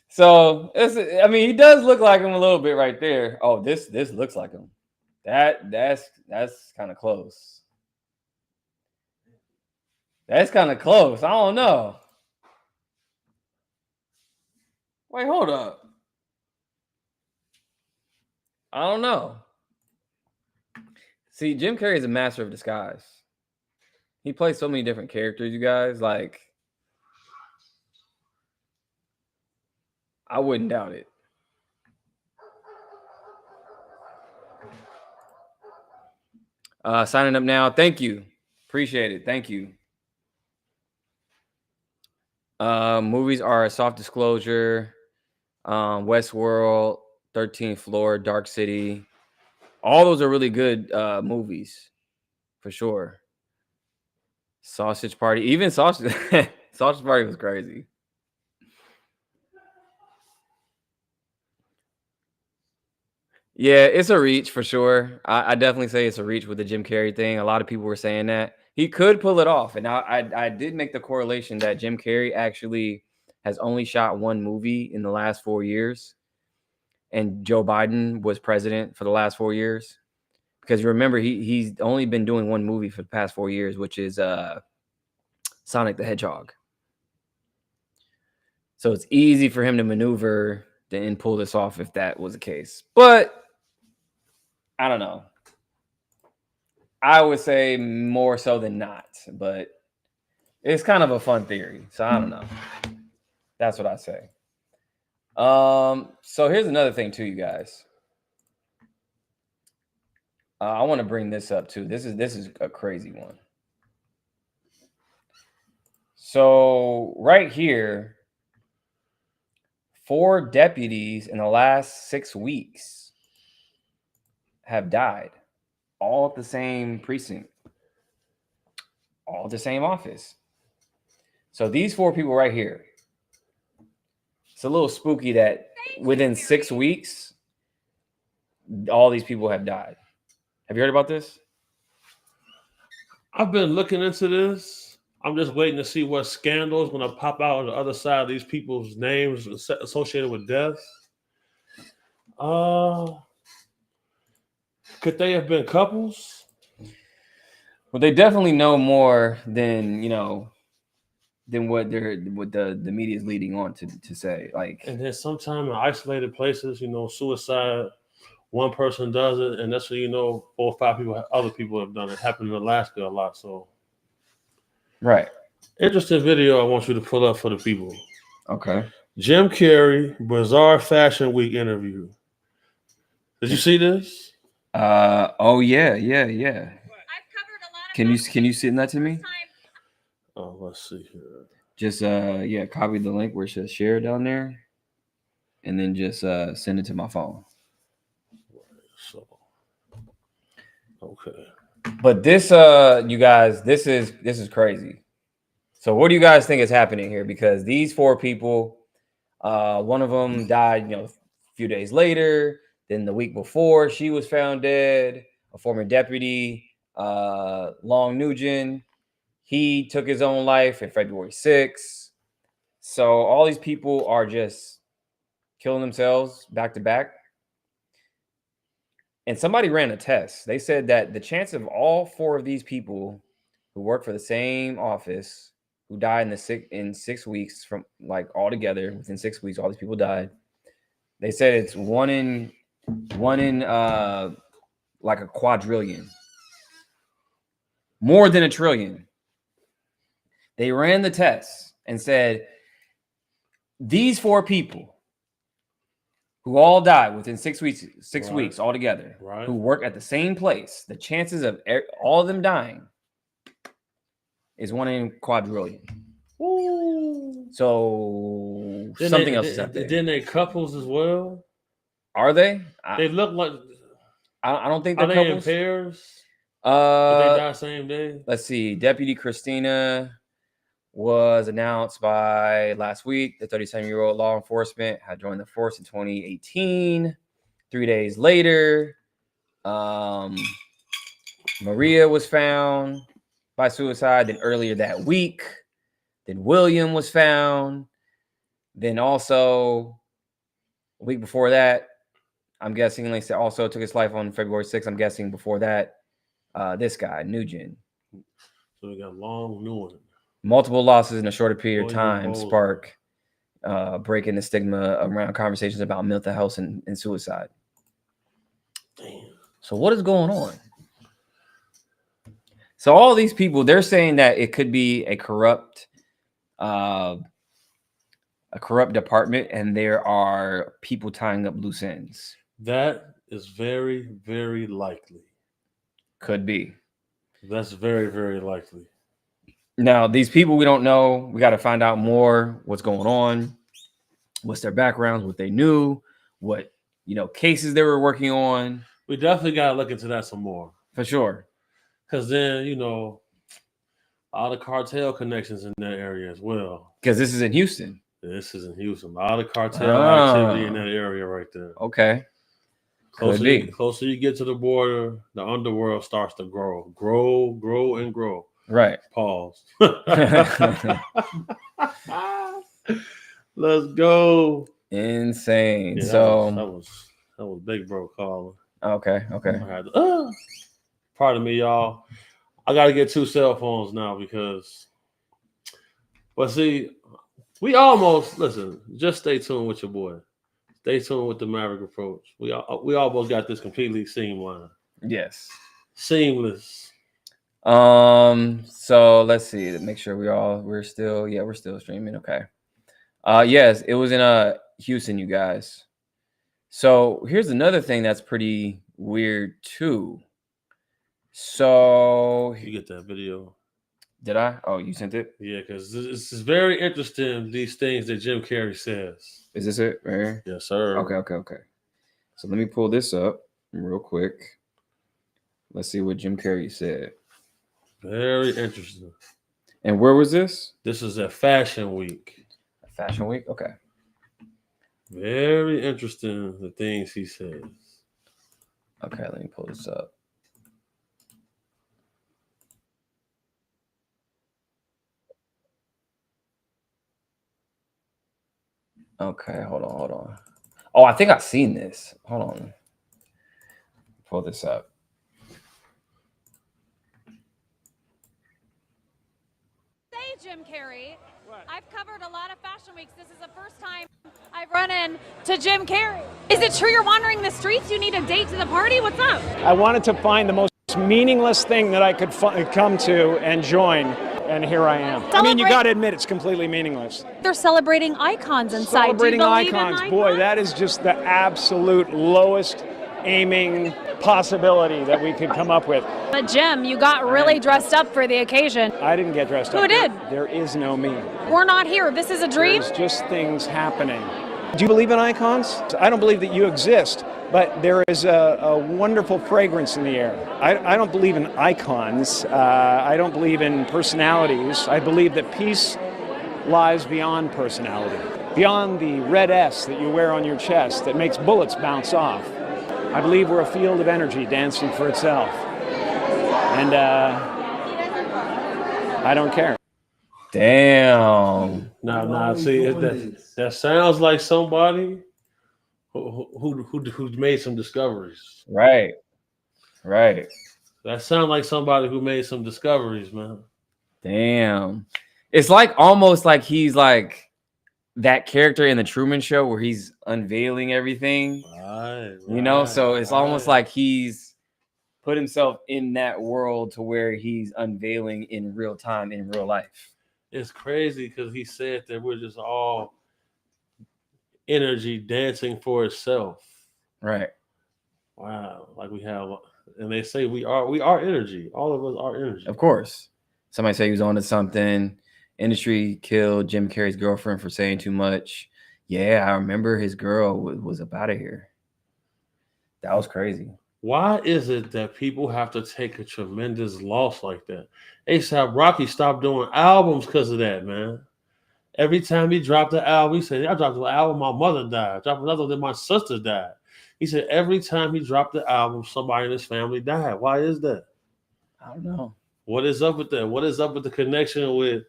So he does look like him a little bit right there. Oh, this looks like him. That's kind of close. That's kind of close. I don't know. Wait, hold up. I don't know. See, Jim Carrey is a master of disguise. He plays so many different characters, you guys. Like, I wouldn't doubt it. Signing up now. Thank you. Appreciate it. Thank you. Movies are a soft disclosure. Westworld, 13th Floor, Dark City. All those are really good movies, for sure. Sausage Party. Even Sausage Party was crazy. Yeah, it's a reach for sure. I definitely say it's a reach with the Jim Carrey thing. A lot of people were saying that he could pull it off, and I did make the correlation that Jim Carrey actually has only shot one movie in the last 4 years, and Joe Biden was president for the last 4 years. Because you remember, he's only been doing one movie for the past 4 years, which is Sonic the Hedgehog. So it's easy for him to maneuver and pull this off if that was the case. But I don't know. I would say more so than not, but it's kind of a fun theory. So I don't know. That's what I say. So here's another thing too, you guys. I want to bring this up too. This is a crazy one. So right here, 4 deputies in the last 6 weeks have died, all at the same precinct, all at the same office. So these 4 people right here, it's a little spooky that within 6 weeks, all these people have died. Have you heard about this?
I've been looking into this. I'm just waiting to see what scandal is going to pop out on the other side of these people's names associated with death. Could they have been couples?
Well, they definitely know more than than what the media is leading on to say. Like,
and then sometime in isolated places, suicide. One person does it, and that's when 4 or 5 people, other people have done it. It happened in Alaska a lot. So,
right.
Interesting video I want you to pull up for the people.
Okay.
Jim Carrey, Bizarre Fashion Week interview. Did you see this?
Oh yeah. Can you send that to me?
Oh, let's see here.
Just copy the link where it says share down there, and then just send it to my phone.
So, okay.
But this you guys, this is crazy. So what do you guys think is happening here? Because these 4 people, one of them died, a few days later. Then the week before, she was found dead. A former deputy, Long Nugent, he took his own life in February 6th. So all these people are just killing themselves back to back. And somebody ran a test. They said that the chance of all 4 of these people who work for the same office who died in 6 weeks from like all together within 6 weeks, all these people died. They said it's one in like a quadrillion, more than a trillion. They ran the test and said these 4 people who all died within 6 weeks,
Right.
weeks altogether,
Right.
who work at the same place, the chances of all of them dying is 1 in quadrillion.
Ooh.
So something else is up there.
Then they couples as well.
Are they?
They look like.
I don't think
Are
they're
they
couples.
in pairs? But they die same day.
Let's see. Deputy Christina was announced by last week. The 37-year-old law enforcement had joined the force in 2018. 3 days later, Maria was found by suicide. Then earlier that week, then William was found. Then also a week before that, I'm guessing they also took his life on February 6th. I'm guessing before that, this guy, Nugent.
So we got Long Nugent.
Multiple losses in a shorter period of
William
time
Bowles.
spark breaking the stigma around conversations about mental health and suicide.
Damn.
So what is going on? So all these people, they're saying that it could be a corrupt department, and there are people tying up loose ends.
That is very, very likely.
Could be.
That's very, very likely.
Now, these people, we don't know. We got to find out more what's going on, what's their backgrounds, what they knew, what cases they were working on.
We definitely got to look into that some more.
For sure.
Because then, all the cartel connections in that area as well.
Because this is in Houston.
This is in Houston. A lot of cartel activity in that area right there.
Okay.
Closer you get to the border, the underworld starts to grow. Grow, and grow.
Right.
Pause. Let's go.
Insane.
Yeah,
so
that was Big Bro calling.
Okay.
Pardon me, y'all. I got to get 2 cell phones now because, but see, We almost listen. Just stay tuned with your boy. Stay tuned with the Maverick approach. We almost got this completely streamlined.
Yes.
Seamless.
So let's see to make sure we're still streaming. Okay. Yes, it was in Houston, you guys. So here's another thing that's pretty weird too. So
You get that video.
Did I? Oh, you sent it?
Yeah, because this is very interesting, these things that Jim Carrey says.
Is this it right here?
Yes, sir.
Okay. So let me pull this up real quick. Let's see what Jim Carrey said.
Very interesting.
And where was this?
This is at Fashion Week.
Fashion Week? Okay.
Very interesting, the things he says.
Okay, let me pull this up. Okay, hold on. Oh, I think I've seen this. Hold on. Pull this up.
Say, Jim Carrey, what? I've covered a lot of fashion weeks. This is the first time I've run into Jim Carrey. Is it true you're wandering the streets? You need a date to the party? What's up?
I wanted to find the most meaningless thing that I could come to and join. And here I am. I mean, you got to admit, it's completely meaningless.
They're celebrating icons inside.
Celebrating icons. Boy, that is just the absolute lowest aiming possibility that we could come up with.
But Jim, you got really dressed up for the occasion.
I didn't get dressed up.
Who did?
There is no me.
We're not here. This is a dream?
There's just things happening. Do you believe in icons? I don't believe that you exist, but there is a wonderful fragrance in the air. I don't believe in icons. I don't believe in personalities. I believe that peace lies beyond personality, beyond the red S that you wear on your chest that makes bullets bounce off. I believe we're a field of energy dancing for itself. And I don't care.
Damn.
Nah. See, that sounds like somebody who made some discoveries.
Right.
That sounds like somebody who made some discoveries, man.
Damn. It's like almost like he's like that character in the Truman Show where he's unveiling everything.
Right.
You know, so it's almost like he's put himself in that world to where he's unveiling in real time, in real life.
It's crazy because he said that we're just all energy dancing for itself.
Right.
Wow. Like we have, and they say we are energy. All of us are energy.
Of course. Somebody say he was on to something. Industry killed Jim Carrey's girlfriend for saying too much. Yeah, I remember his girl was up out of here. That was crazy.
Why is it that people have to take a tremendous loss like that? A$AP Rocky stopped doing albums because of that, man. Every time he dropped the album, he said, I dropped the album, my mother died. I dropped another, then my sister died. He said every time he dropped the album, somebody in his family died. Why is that?
I don't know.
What is up with that? What is up with the connection with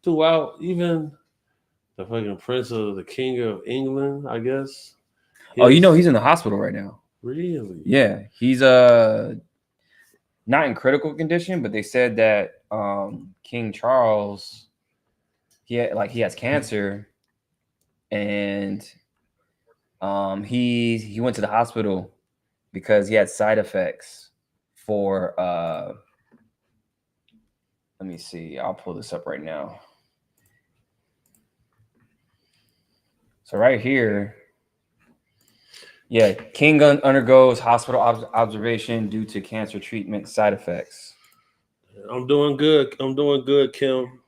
throughout even the fucking Prince of the King of England, I guess?
Oh, you know he's in the hospital right now.
Really?
Yeah, he's not in critical condition, but they said that King Charles, he has cancer, and he went to the hospital because he had side effects for let me see, I'll pull this up right now. So right here. Yeah, King undergoes hospital observation due to cancer treatment side effects.
I'm doing good. Kim.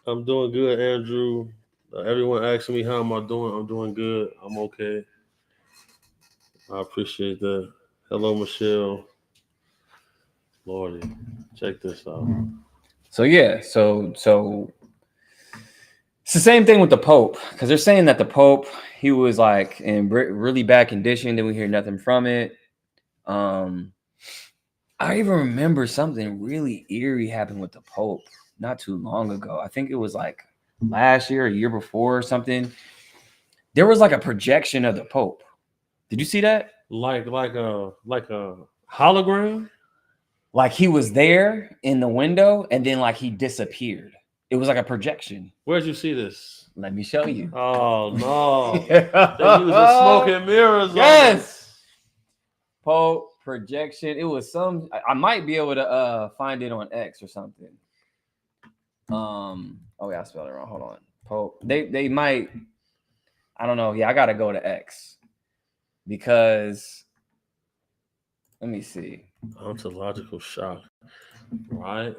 I'm doing good, Andrew. Everyone asking me how am I doing? I'm doing good. I'm okay. I appreciate that. Hello, Michelle. Lordy, check this out.
So yeah, so it's the same thing with the Pope, because they're saying that the Pope, he was like in really bad condition. Then we hear nothing from it. I even remember something really eerie happened with the Pope not too long ago. I think it was like last year, a year before or something. There was like a projection of the Pope. Did you see that?
Like a hologram?
Like he was there in the window and then like he disappeared. It was like a projection.
Where'd you see this?
Let me show you.
Oh no! They using smoke and mirrors.
Yes. Pope projection. It was some. I might be able to find it on X or something. Oh yeah, I spelled it wrong. Hold on. Pope. They might. I don't know. Yeah, I gotta go to X because. Let me see.
Ontological shock. Right.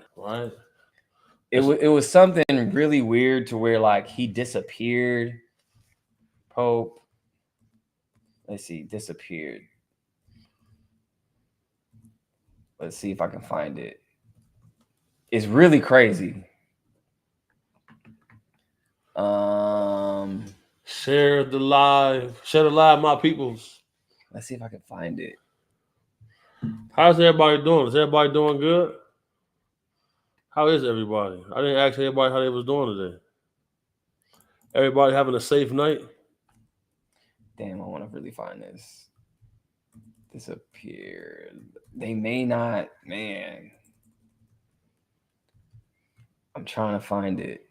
It was something really weird to where like he disappeared. Pope. Let's see, disappeared. Let's see if I can find it. It's really crazy.
Share the live, my peoples.
Let's see if I can find it.
How's everybody doing? Is everybody doing good? How is everybody? I didn't ask everybody how they was doing today. Everybody having a safe night?
Damn, I want to really find this. Disappeared. They may not, man. I'm trying to find it.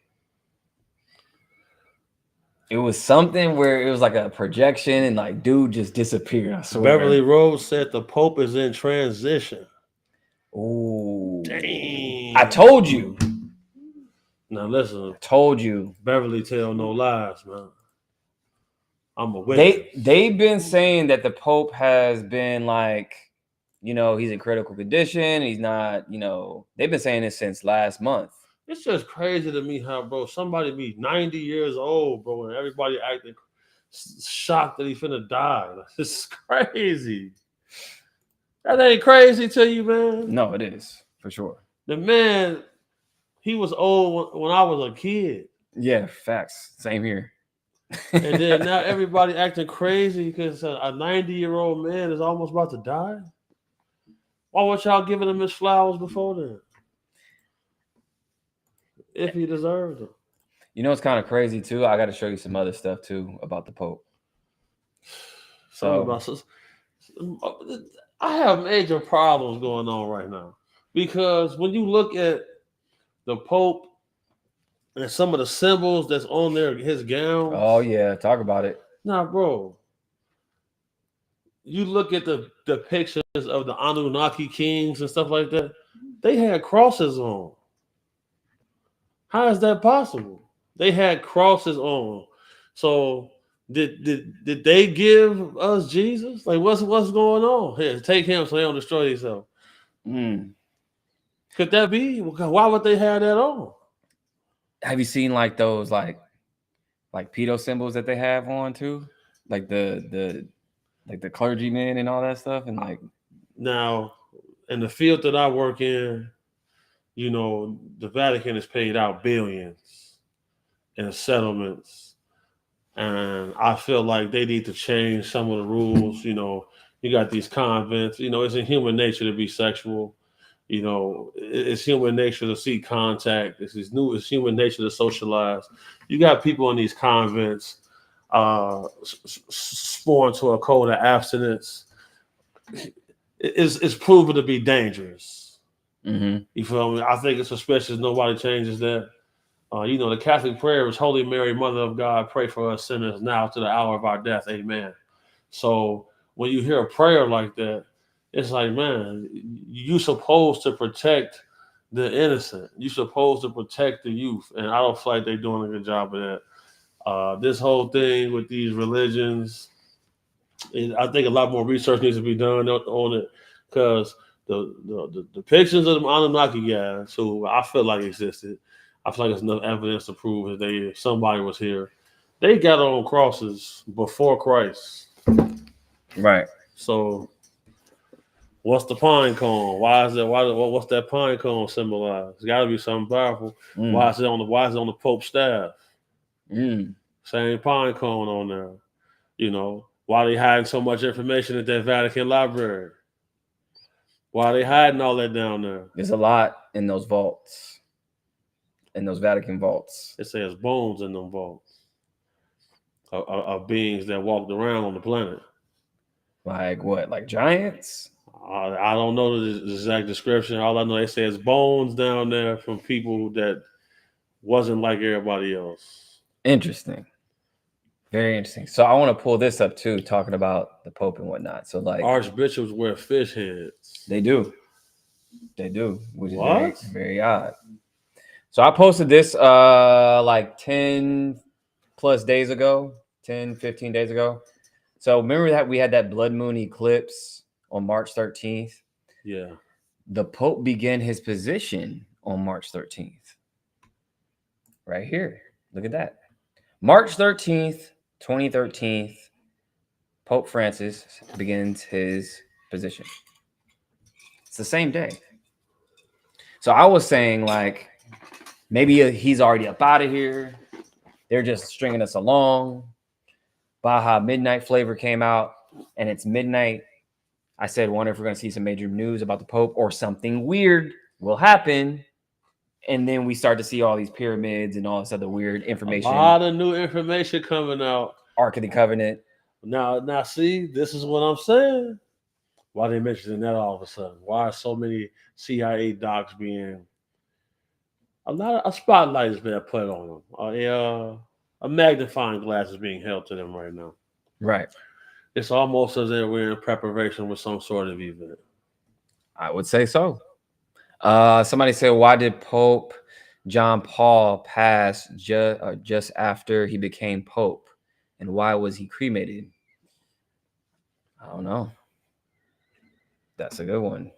It was something where it was like a projection and like dude just disappeared. I swear.
Beverly Rose said the Pope is in transition.
Oh,
dang!
I told you.
Now listen,
I told you.
Beverly tell no lies, man. I'm a witness.
They've been saying that the Pope has been like, you know, he's in critical condition. He's not, you know, they've been saying this since last month.
It's just crazy to me how, bro, somebody be 90 years old, bro, and everybody acting shocked that he's finna die. It's crazy. That ain't crazy to you, man.
No, it is for sure.
The man, he was old when I was a kid.
Yeah, facts. Same here.
And then now everybody acting crazy because a 90-year-old man is almost about to die. Why weren't y'all giving him his flowers before then? If he deserved them.
You know, it's kind of crazy too. I got to show you some other stuff too about the Pope.
I have major problems going on right now because when you look at the Pope and some of the symbols that's on there, his gown.
Oh yeah, talk about it.
Nah, bro. You look at the pictures of the Anunnaki kings and stuff like that. They had crosses on. How is that possible? They had crosses on. So did they give us Jesus? Like what's going on? Here, take him so they don't destroy themselves. Could that be? Why would they have that on?
Have you seen like those like pedo symbols that they have on too? Like the clergymen and all that stuff? And like
now in the field that I work in, you know, the Vatican has paid out billions in settlements. And I feel like they need to change some of the rules. You know, you got these convents, you know, it's in human nature to be sexual. You know, it's human nature to seek contact. It's human nature to socialize. You got people in these convents sworn to a code of abstinence. It's proven to be dangerous.
Mm-hmm.
You feel me? I think it's suspicious nobody changes that. You know, the Catholic prayer is Holy Mary, Mother of God, pray for us sinners now to the hour of our death. Amen. So when you hear a prayer like that, it's like, man, you're supposed to protect the innocent. You're supposed to protect the youth. And I don't feel like they're doing a good job of that. This whole thing with these religions, I think a lot more research needs to be done on it because the depictions of the Anunnaki guys who I feel like existed, I feel like there's enough evidence to prove that somebody was here. They got on crosses before Christ.
Right.
So what's the pine cone? Why is that? What's that pine cone symbolize? It's got to be something powerful. Why is it on the Pope's staff? Same pine cone on there. You know, why are they hiding so much information at that Vatican library? Why are they hiding all that down there?
There's a lot in those vaults, in those Vatican vaults.
It says bones in them vaults of beings that walked around on the planet.
Like what? Like giants?
I don't know the exact description. All I know, they say it's bones down there from people that wasn't like everybody else.
Interesting. Very interesting. So I want to pull this up too, talking about the Pope and whatnot. So like
Archbishops wear fish heads.
they do, which is
What?
very, very odd. So I posted this like 10 plus days ago, 10, 15 days ago. So remember that we had that blood moon eclipse on March 13th?
Yeah.
The Pope began his position on March 13th. Right here. Look at that. March 13th, 2013, Pope Francis begins his position. It's the same day. So I was saying, like, maybe he's already up out of here. They're just stringing us along. Baja Midnight Flavor came out, and it's midnight. I said, wonder if we're going to see some major news about the Pope or something weird will happen. And then we start to see all these pyramids and all this other weird information.
A lot of new information coming out.
Ark of the Covenant.
Now, see, this is what I'm saying. Why they mentioning that all of a sudden? Why are so many CIA docs being a spotlight is being put on them? A magnifying glass is being held to them right now.
Right.
It's almost as if we're in preparation with some sort of event.
I would say so. Somebody said, why did Pope John Paul pass just after he became Pope? And why was he cremated? I don't know. That's a good one.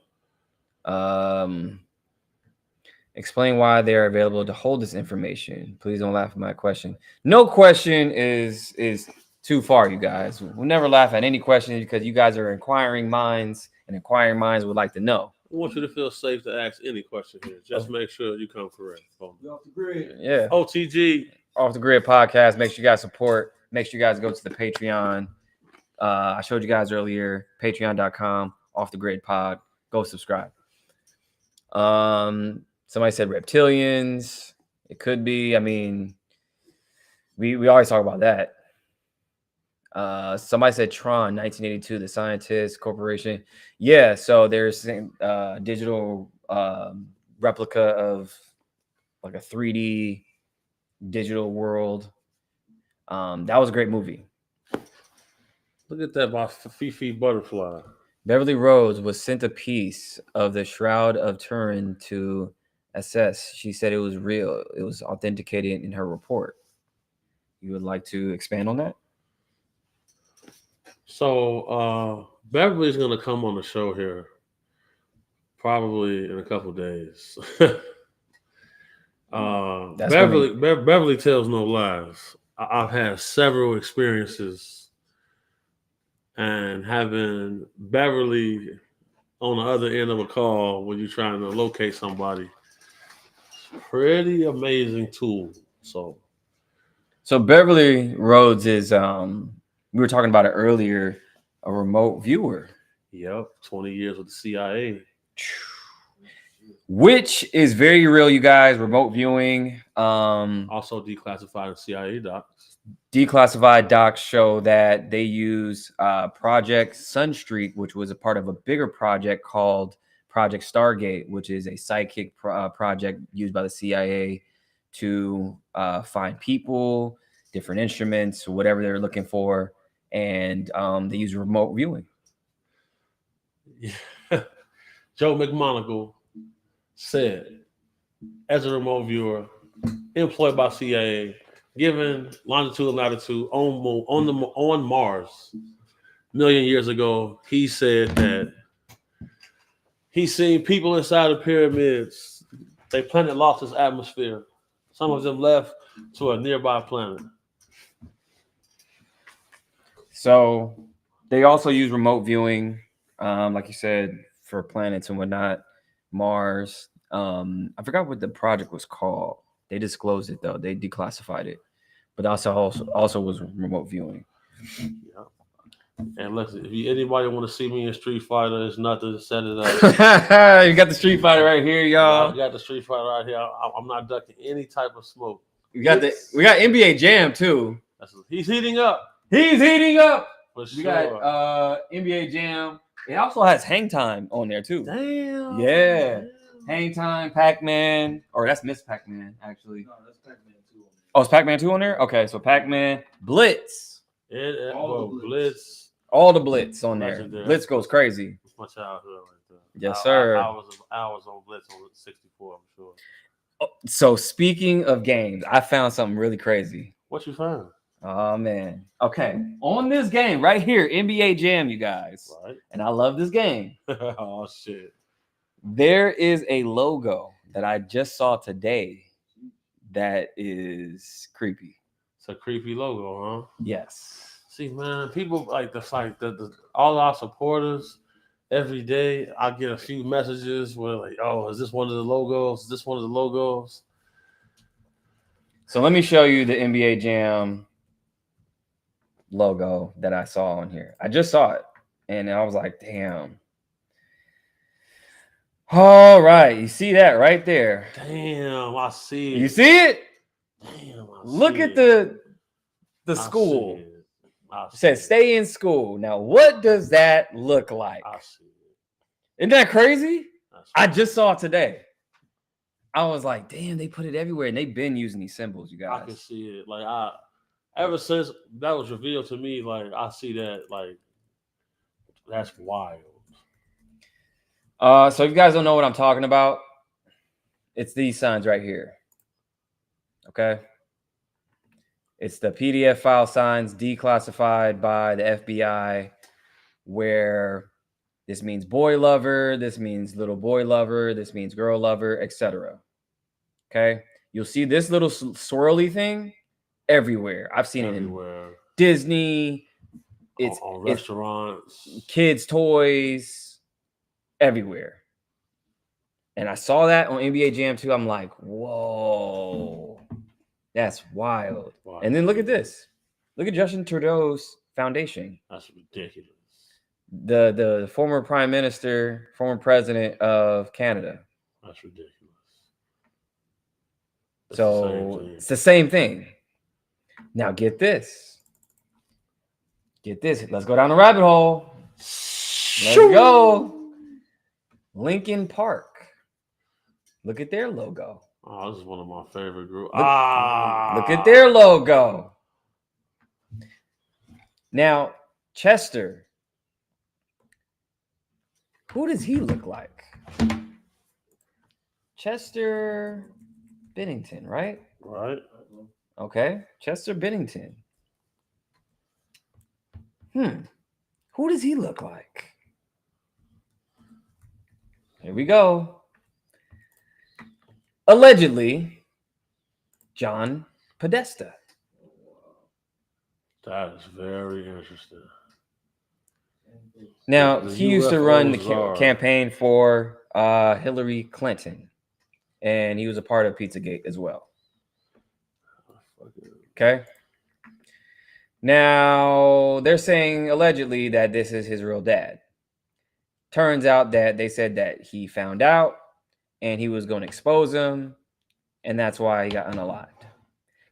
Explain why they are available to hold this information. Please don't laugh at my question. No question is too far, you guys. We'll never laugh at any questions because you guys are inquiring minds, and inquiring minds would like to know.
I want you to feel safe to ask any question here. Just make sure you come correct.
Off the grid.
Yeah.
OTG.
Off the Grid podcast. Make sure you guys support. Make sure you guys go to the Patreon. I showed you guys earlier. Patreon.com. Off the Grid pod. Go subscribe. Somebody said reptilians. It could be. I mean, we always talk about that. Somebody said Tron 1982, the scientist corporation. Yeah, so there's digital replica of like a 3D digital world. That was a great movie.
Look at that by Fifi Butterfly.
Beverly Rhodes was sent a piece of the Shroud of Turin to assess. She said it was real. It was authenticated in her report. You would like to expand on that?
So Beverly's going to come on the show here probably in a couple of days. Beverly tells no lies. I've had several experiences, and having Beverly on the other end of a call when you're trying to locate somebody, pretty amazing tool. So
Beverly Rhodes is we were talking about it earlier, a remote viewer.
Yep, 20 years with the CIA.
Which is very real, you guys. Remote viewing.
Also declassified CIA docs.
Declassified docs show that they use Project Sunstreak, which was a part of a bigger project called Project Stargate, which is a psychic project used by the CIA to find people, different instruments, whatever they're looking for. And they use remote viewing.
Yeah. Joe McMonagle said, as a remote viewer, employed by CIA, given longitude and latitude on Mars, a million years ago, he said that he's seen people inside the pyramids. Their planet lost its atmosphere. Some of them left to a nearby planet.
So they also use remote viewing, like you said, for planets and whatnot. Mars. I forgot what the project was called. They disclosed it though. They declassified it, but also was remote viewing.
Yeah. And listen, if anybody want to see me in Street Fighter, it's nothing to set it up.
You got the Street Fighter right here, y'all.
I got the Street Fighter right here. I'm not ducking any type of smoke.
We got NBA Jam too.
He's heating up.
He's heating up.
For sure.
We got NBA Jam. It also has Hang Time on there too.
Damn.
Yeah. Hang Time, Pac-Man, or that's Miss Pac-Man actually.
No, that's Pac-Man 2 on there.
Oh, it's Pac-Man 2 on there? Okay, so Pac-Man, Blitz.
And
all
Blitz.
the Blitz on there.
Legendary.
Blitz goes crazy.
It's my childhood right there.
Yes, sir.
I was on Blitz on 64, I'm sure.
So speaking of games, I found something really crazy.
What you found?
Oh man. Okay. On this game right here, NBA Jam, you guys.
Right.
And I love this game.
Oh shit.
There is a logo that I just saw today that is creepy.
It's a creepy logo, huh?
Yes.
See, man, people like all our supporters. Every day, I get a few messages where like, "Oh, is this one of the logos? Is this one of the logos?"
So let me show you the NBA Jam logo that I saw on here. I just saw it, and I was like, "Damn." All right, you see that right there?
Damn, I see it.
You see it?
Damn,
Look at the school. It says stay in school. Now, what does that look like?
I see it.
Isn't that crazy? I just saw it today. I was like, damn, they put it everywhere, and they've been using these symbols, you guys.
I can see it. Like ever since that was revealed to me, like I see that, like that's wild.
So if you guys don't know what I'm talking about, it's these signs right here. Okay. It's the PDF file signs declassified by the FBI, where this means boy lover, this means little boy lover, this means girl lover, etc. Okay. You'll see this little swirly thing everywhere. I've seen it in Disney. It's
on restaurants,
kids' toys, everywhere. And I saw that on NBA Jam too. I'm like, whoa, that's wild. Wow. And then look at this. Look at Justin Trudeau's foundation.
That's ridiculous.
The former prime minister, former president of Canada.
That's ridiculous.
So it's the same thing. Now get this. Get this. Let's go down the rabbit hole. Let's go. Lincoln Park. Look at their logo.
Oh, this is one of my favorite groups.
Look at their logo. Now, Chester. Who does he look like? Chester Bennington, right?
Right.
Okay. Chester Bennington. Who does he look like? Here we go. Allegedly, John Podesta.
That is very interesting.
Now, he used to run the campaign for Hillary Clinton, and he was a part of Pizzagate as well. Okay. Now, they're saying allegedly that this is his real dad. Turns out that they said that he found out and he was going to expose him, and that's why he got unalived.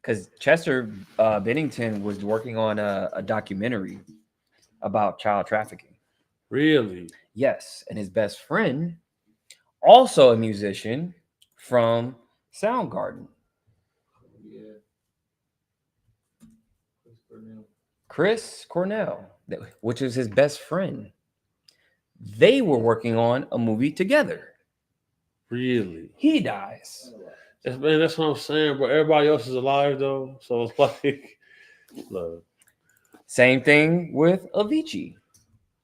Because Chester Bennington was working on a documentary about child trafficking.
Really?
Yes. And his best friend, also a musician from Soundgarden.
Yeah.
Chris Cornell, which is his best friend. They were working on a movie together.
Really?
He dies.
Man, that's what I'm saying, bro. Everybody else is alive, though. So it's like... Look.
Same thing with Avicii.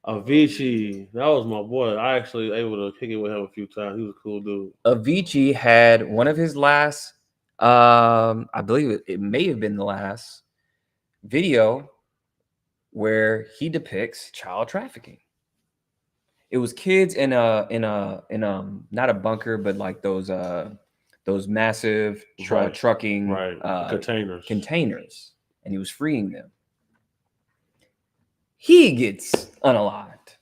Avicii, that was my boy. I actually able to kick it with him a few times. He was a cool dude.
Avicii had one of his last, I believe it may have been the last video where he depicts child trafficking. It was kids in a not a bunker, but like those massive trucking containers, and he was freeing them. He gets unalived.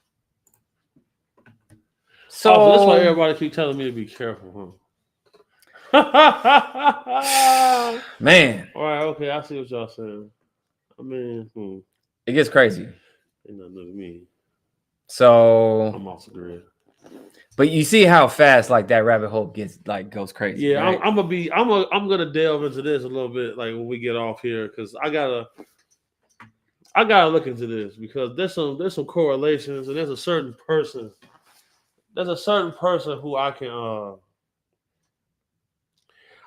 So
that's why everybody keep telling me to be careful, huh?
Man.
All right, okay, I see what y'all saying. I mean,
it gets crazy.
Ain't nothing to me.
So
I'm off the grid.
But you see how fast like that rabbit hole goes crazy.
Yeah,
right?
I'm gonna delve into this a little bit, like when we get off here, because I gotta look into this because there's some correlations, and there's a certain person who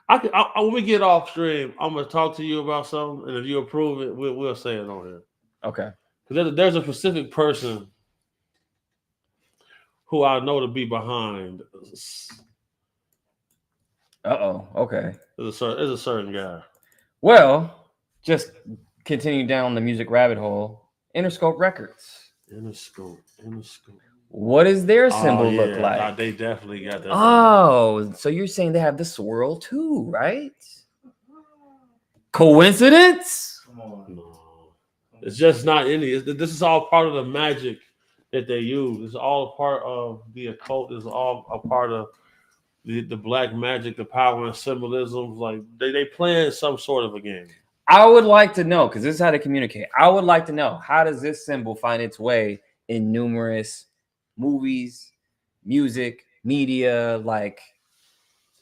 when we get off stream, I'm gonna talk to you about something, and if you approve it, we'll say it on here.
Okay.
Because there's a specific person who I know to be behind.
Okay.
There's a certain guy.
Well, just continue down the music rabbit hole. Interscope Records.
Interscope.
What does their symbol look like?
Nah, they definitely got that.
Oh, so you're saying they have the swirl too, right? Coincidence?
Come on. No. It's just not any. This is all part of the magic that they use. It's all a part of the occult. It's all a part of the black magic, the power and symbolism. Like they play some sort of a game.
I would like to know, because this is how they communicate. I would like to know, how does this symbol find its way in numerous movies, music, media? Like,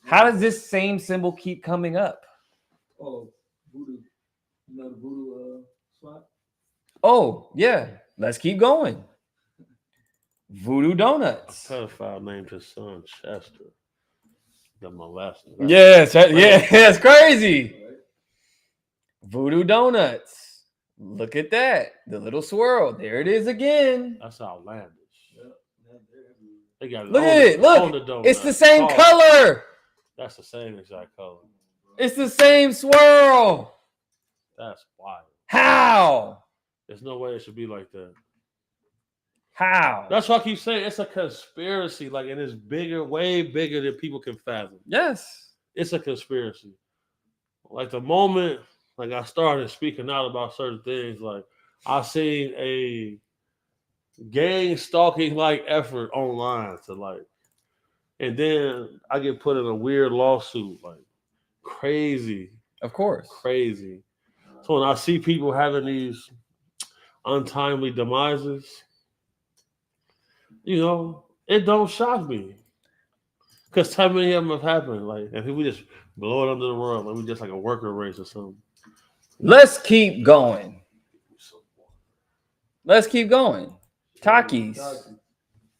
how does this same symbol keep coming up?
Oh, voodoo. You know the voodoo spot?
Oh, yeah. Let's keep going. Voodoo Donuts.
A pedophile named his son Chester. The molester.
Yes, that's crazy. Voodoo Donuts. Look at that. The little swirl. There it is again.
That's outlandish. They got
Look at it. Look. It's the same color.
That's the same exact color.
It's the same swirl.
That's wild.
How?
There's no way it should be like that.
How?
That's why I keep saying it's a conspiracy. Like, and it's bigger, way bigger than people can fathom.
Yes.
It's a conspiracy. Like the moment like I started speaking out about certain things, like I seen a Gangstalking like effort online to like, and then I get put in a weird lawsuit, like crazy.
Of course.
Crazy. So when I see people having these untimely demises, you know, it don't shock me. Because how many of them have happened? Like, if we just blow it under the rug, like we just like a worker race or something.
Let's keep going. Let's keep going. Takis.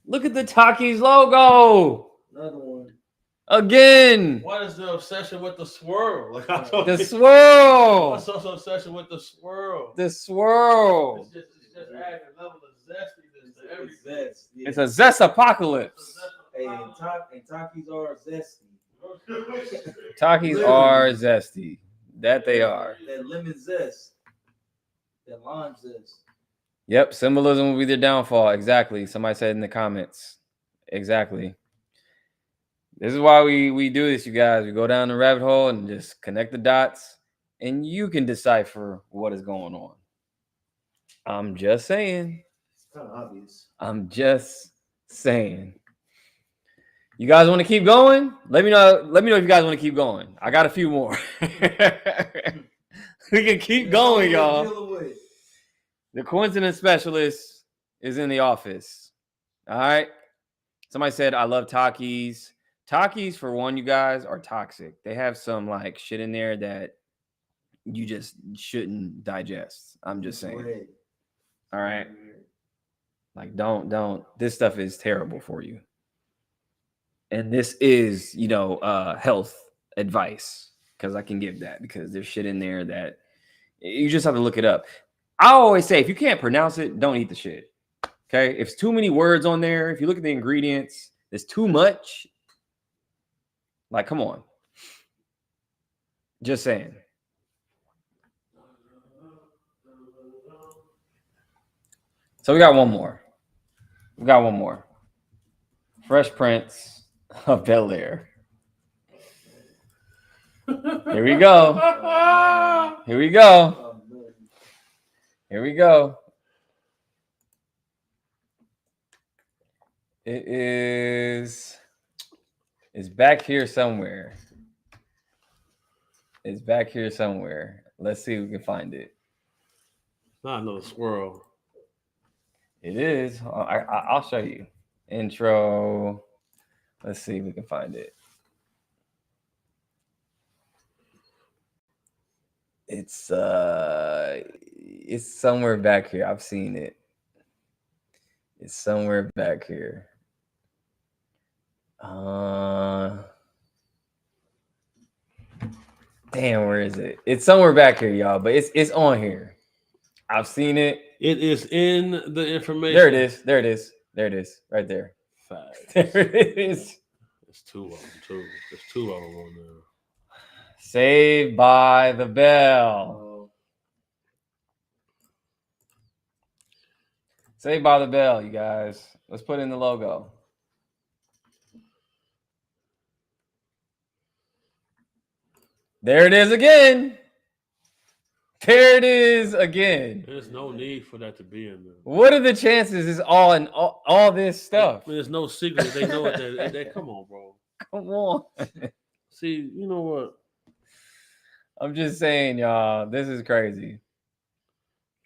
Look at the Takis logo.
Another one.
Again.
What is the obsession with the swirl? Like
the swirl.
What's also obsession with the swirl?
The swirl.
It's just adding a level of zestiness to everything.
Zest, yeah.
It's a zest apocalypse.
Hey, and Takis are zesty.
Takis are zesty. That they are.
That lemon zest. That lime zest.
Yep, symbolism will be their downfall. Exactly. Somebody said in the comments. Exactly. This is why we do this, you guys. We go down the rabbit hole and just connect the dots, and you can decipher what is going on. I'm just saying.
It's kind of obvious.
I'm just saying. You guys want to keep going? Let me know. Let me know if you guys want to keep going. I got a few more. We can keep going, y'all. The coincidence specialist is in the office. All right. Somebody said, I love Takis. Takis, for one, you guys, are toxic. They have some like shit in there that you just shouldn't digest. I'm just saying. All right. Like, don't. This stuff is terrible for you. And this is, health advice, because I can give that, because there's shit in there that you just have to look it up. I always say, if you can't pronounce it, don't eat the shit. Okay. If it's too many words on there, if you look at the ingredients, there's too much. Like, come on. Just saying. So we got one more. Fresh Prince of Bel-Air. Here we go. It's back here somewhere. Let's see if we can find it.
Not another squirrel.
It is. I'll show you. Intro. Let's see if we can find it. It's somewhere back here. I've seen it. It's somewhere back here. Damn, where is it? It's somewhere back here, y'all. But it's on here. I've seen it.
It is in the information.
There it is. There it is. There it is. Right there.
Facts.
There it is.
There's two of them too. There's two of them on there.
Saved by the Bell. Saved by the Bell, you guys. Let's put in the logo. There it is again. There it is again.
There's no need for that to be in there.
What are the chances it's all in all this stuff?
There's no secret. They know it. They come on, bro.
Come on.
See, you know what?
I'm just saying, y'all, this is crazy.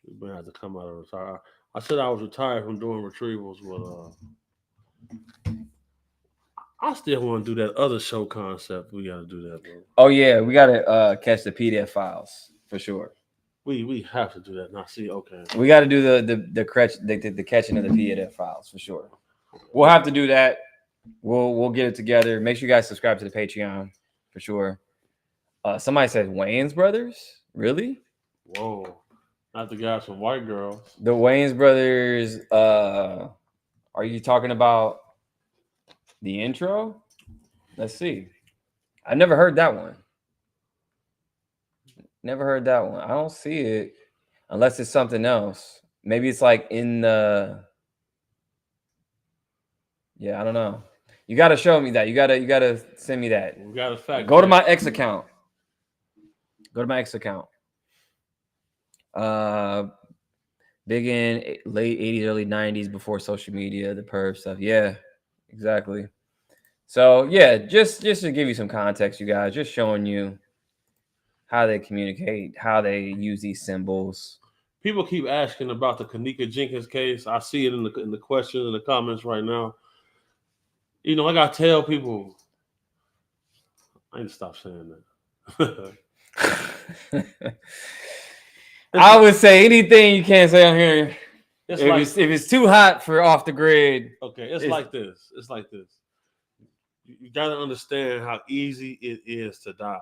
You better have to come out of retire. I said I was retired from doing retrievals, but I still want to do that other show concept. We got to do that, bro.
Oh yeah, we gotta catch the PDF files for sure.
We have to do that. Now, see, okay.
We got to do the catching of the PDF files for sure. We'll have to do that. We'll get it together. Make sure you guys subscribe to the Patreon for sure. Somebody said Wayans Brothers. Really?
Whoa. Not the guys from White Girls.
The Wayans Brothers. Are you talking about the intro? Let's see. I never heard that one. Never heard that one. I don't see it unless it's something else. Maybe it's like in the. Yeah, I don't know. You got to show me that. You got to send me that.
We got a fact.
Go to my X account. Go to my X account. Big in late 80s, early 90s, before social media, the perv stuff. Yeah, exactly. So yeah, just to give you some context, you guys, just showing you how they communicate, how they use these symbols.
People keep asking about the Kenneka Jenkins case. I see it in the questions in the comments right now. You know, I gotta tell people. I need to stop saying that.
I would say anything you can't say on here.
If
it's too hot for off the grid.
Okay, it's like this. It's like this. You got to understand how easy it is to die,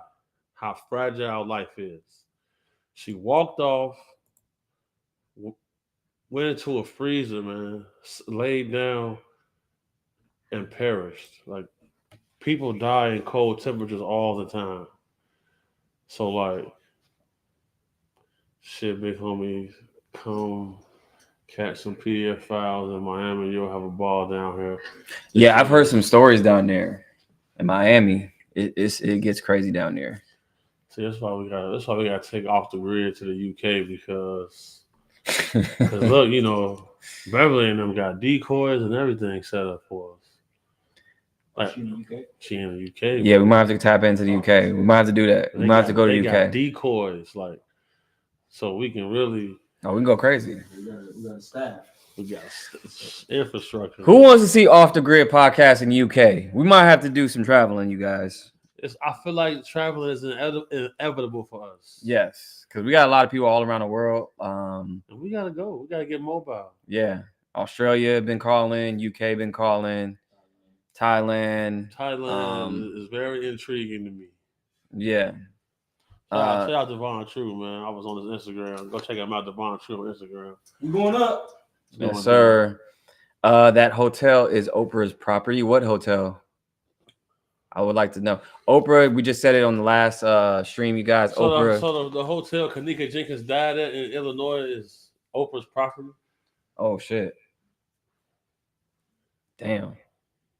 how fragile life is. She walked off, went into a freezer, man, laid down, and perished. Like, people die in cold temperatures all the time. So, like, shit, big homies, come catch some PDF files in Miami. You'll have a ball down here.
Yeah, I've heard some stories down there in Miami. It gets crazy down there.
See, that's why we got to take off the grid to the UK because look, you know, Beverly and them got decoys and everything set up for us. Like, she in the UK.
Yeah, we might have to tap into the UK. We might have to do that. We might have to go to the UK.
Got decoys, like, so we can really.
Oh, we can go crazy.
We got staff.
We got infrastructure.
Who wants to see Off the Grid podcast in the UK? We might have to do some traveling, you guys.
I feel like traveling is inevitable for us.
Yes, because we got a lot of people all around the world.
And we gotta go. We gotta get mobile.
Yeah, Australia been calling, UK been calling, Thailand.
Thailand is very intriguing to me.
Yeah.
Shout out Devon True, man. I was on his Instagram. Go check him out, Devon True on Instagram.
You going up?
Yes, sir. That hotel is Oprah's property. What hotel? I would like to know. Oprah, we just said it on the last stream, you guys.
So
Oprah.
The hotel Kenneka Jenkins died at in Illinois is Oprah's property.
Oh shit. Damn.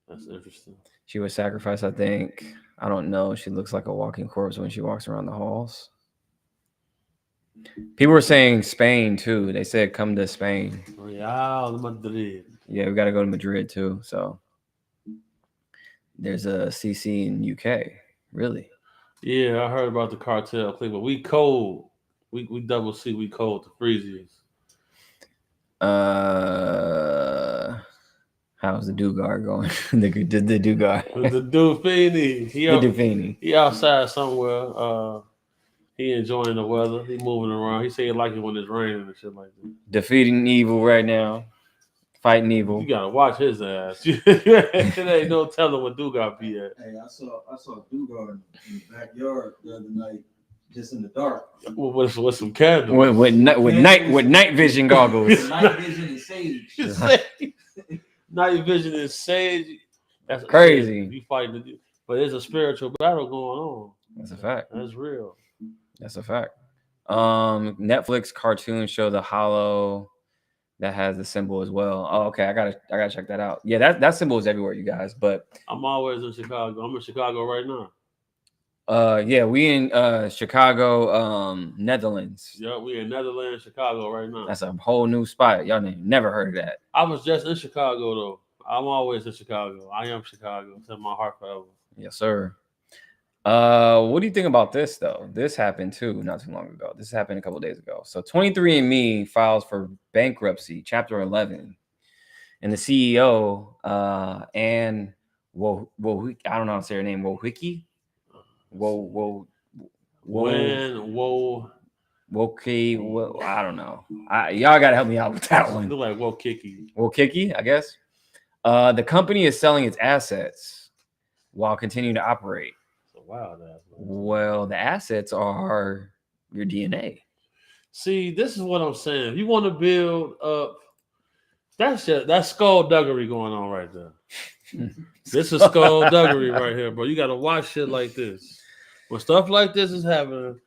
That's interesting.
She was sacrificed, I think. I don't know. She looks like a walking corpse when she walks around the halls. People were saying Spain too. They said come to Spain.
Real Madrid.
Yeah, we got to go to Madrid too. So there's a CC in UK. Really?
Yeah, I heard about the cartel thing, but we cold. We double C. We cold. The Freezies.
How's the Dugard going? the Dugard.
The dude Feeney,
The Dufini.
he outside somewhere. He enjoying the weather. He moving around. He say he like it when it's raining and shit like that.
Defeating evil right now. Fighting evil.
You gotta watch his ass. It ain't no telling what Dugard be at.
Hey, I saw Dugard in the backyard the other night, just in the dark.
With some candles.
With night vision goggles.
Night vision and sage.
Night vision and sage. That's
crazy.
You fighting, but there's a spiritual battle going on.
That's a fact.
That's real.
That's a fact. Netflix cartoon show The Hollow that has the symbol as well. Oh, okay. I gotta check that out. Yeah, that symbol is everywhere, you guys. But
I'm always in Chicago. I'm in Chicago right now.
Yeah, we in Chicago, Netherlands.
Yeah, we in Netherlands, Chicago right now.
That's a whole new spot. Y'all never heard of that.
I was just in Chicago though. I'm always in Chicago. I am Chicago. It's in my heart forever.
Yes, sir. What do you think about this though? This happened too not too long ago. This happened a couple days ago. So 23andMe files for bankruptcy, Chapter 11, and the CEO, and I don't know how to say her name, Wohiki. I don't know. Y'all gotta help me out with that one.
Look like Wokiki.
Wokiki, I guess. The company is selling its assets while continuing to operate.
Wow,
well, the assets are your DNA.
See, this is what I'm saying. If you want to build up, that's skullduggery going on right there. This is skullduggery right here, bro. You got to watch shit like this. When stuff like this is happening,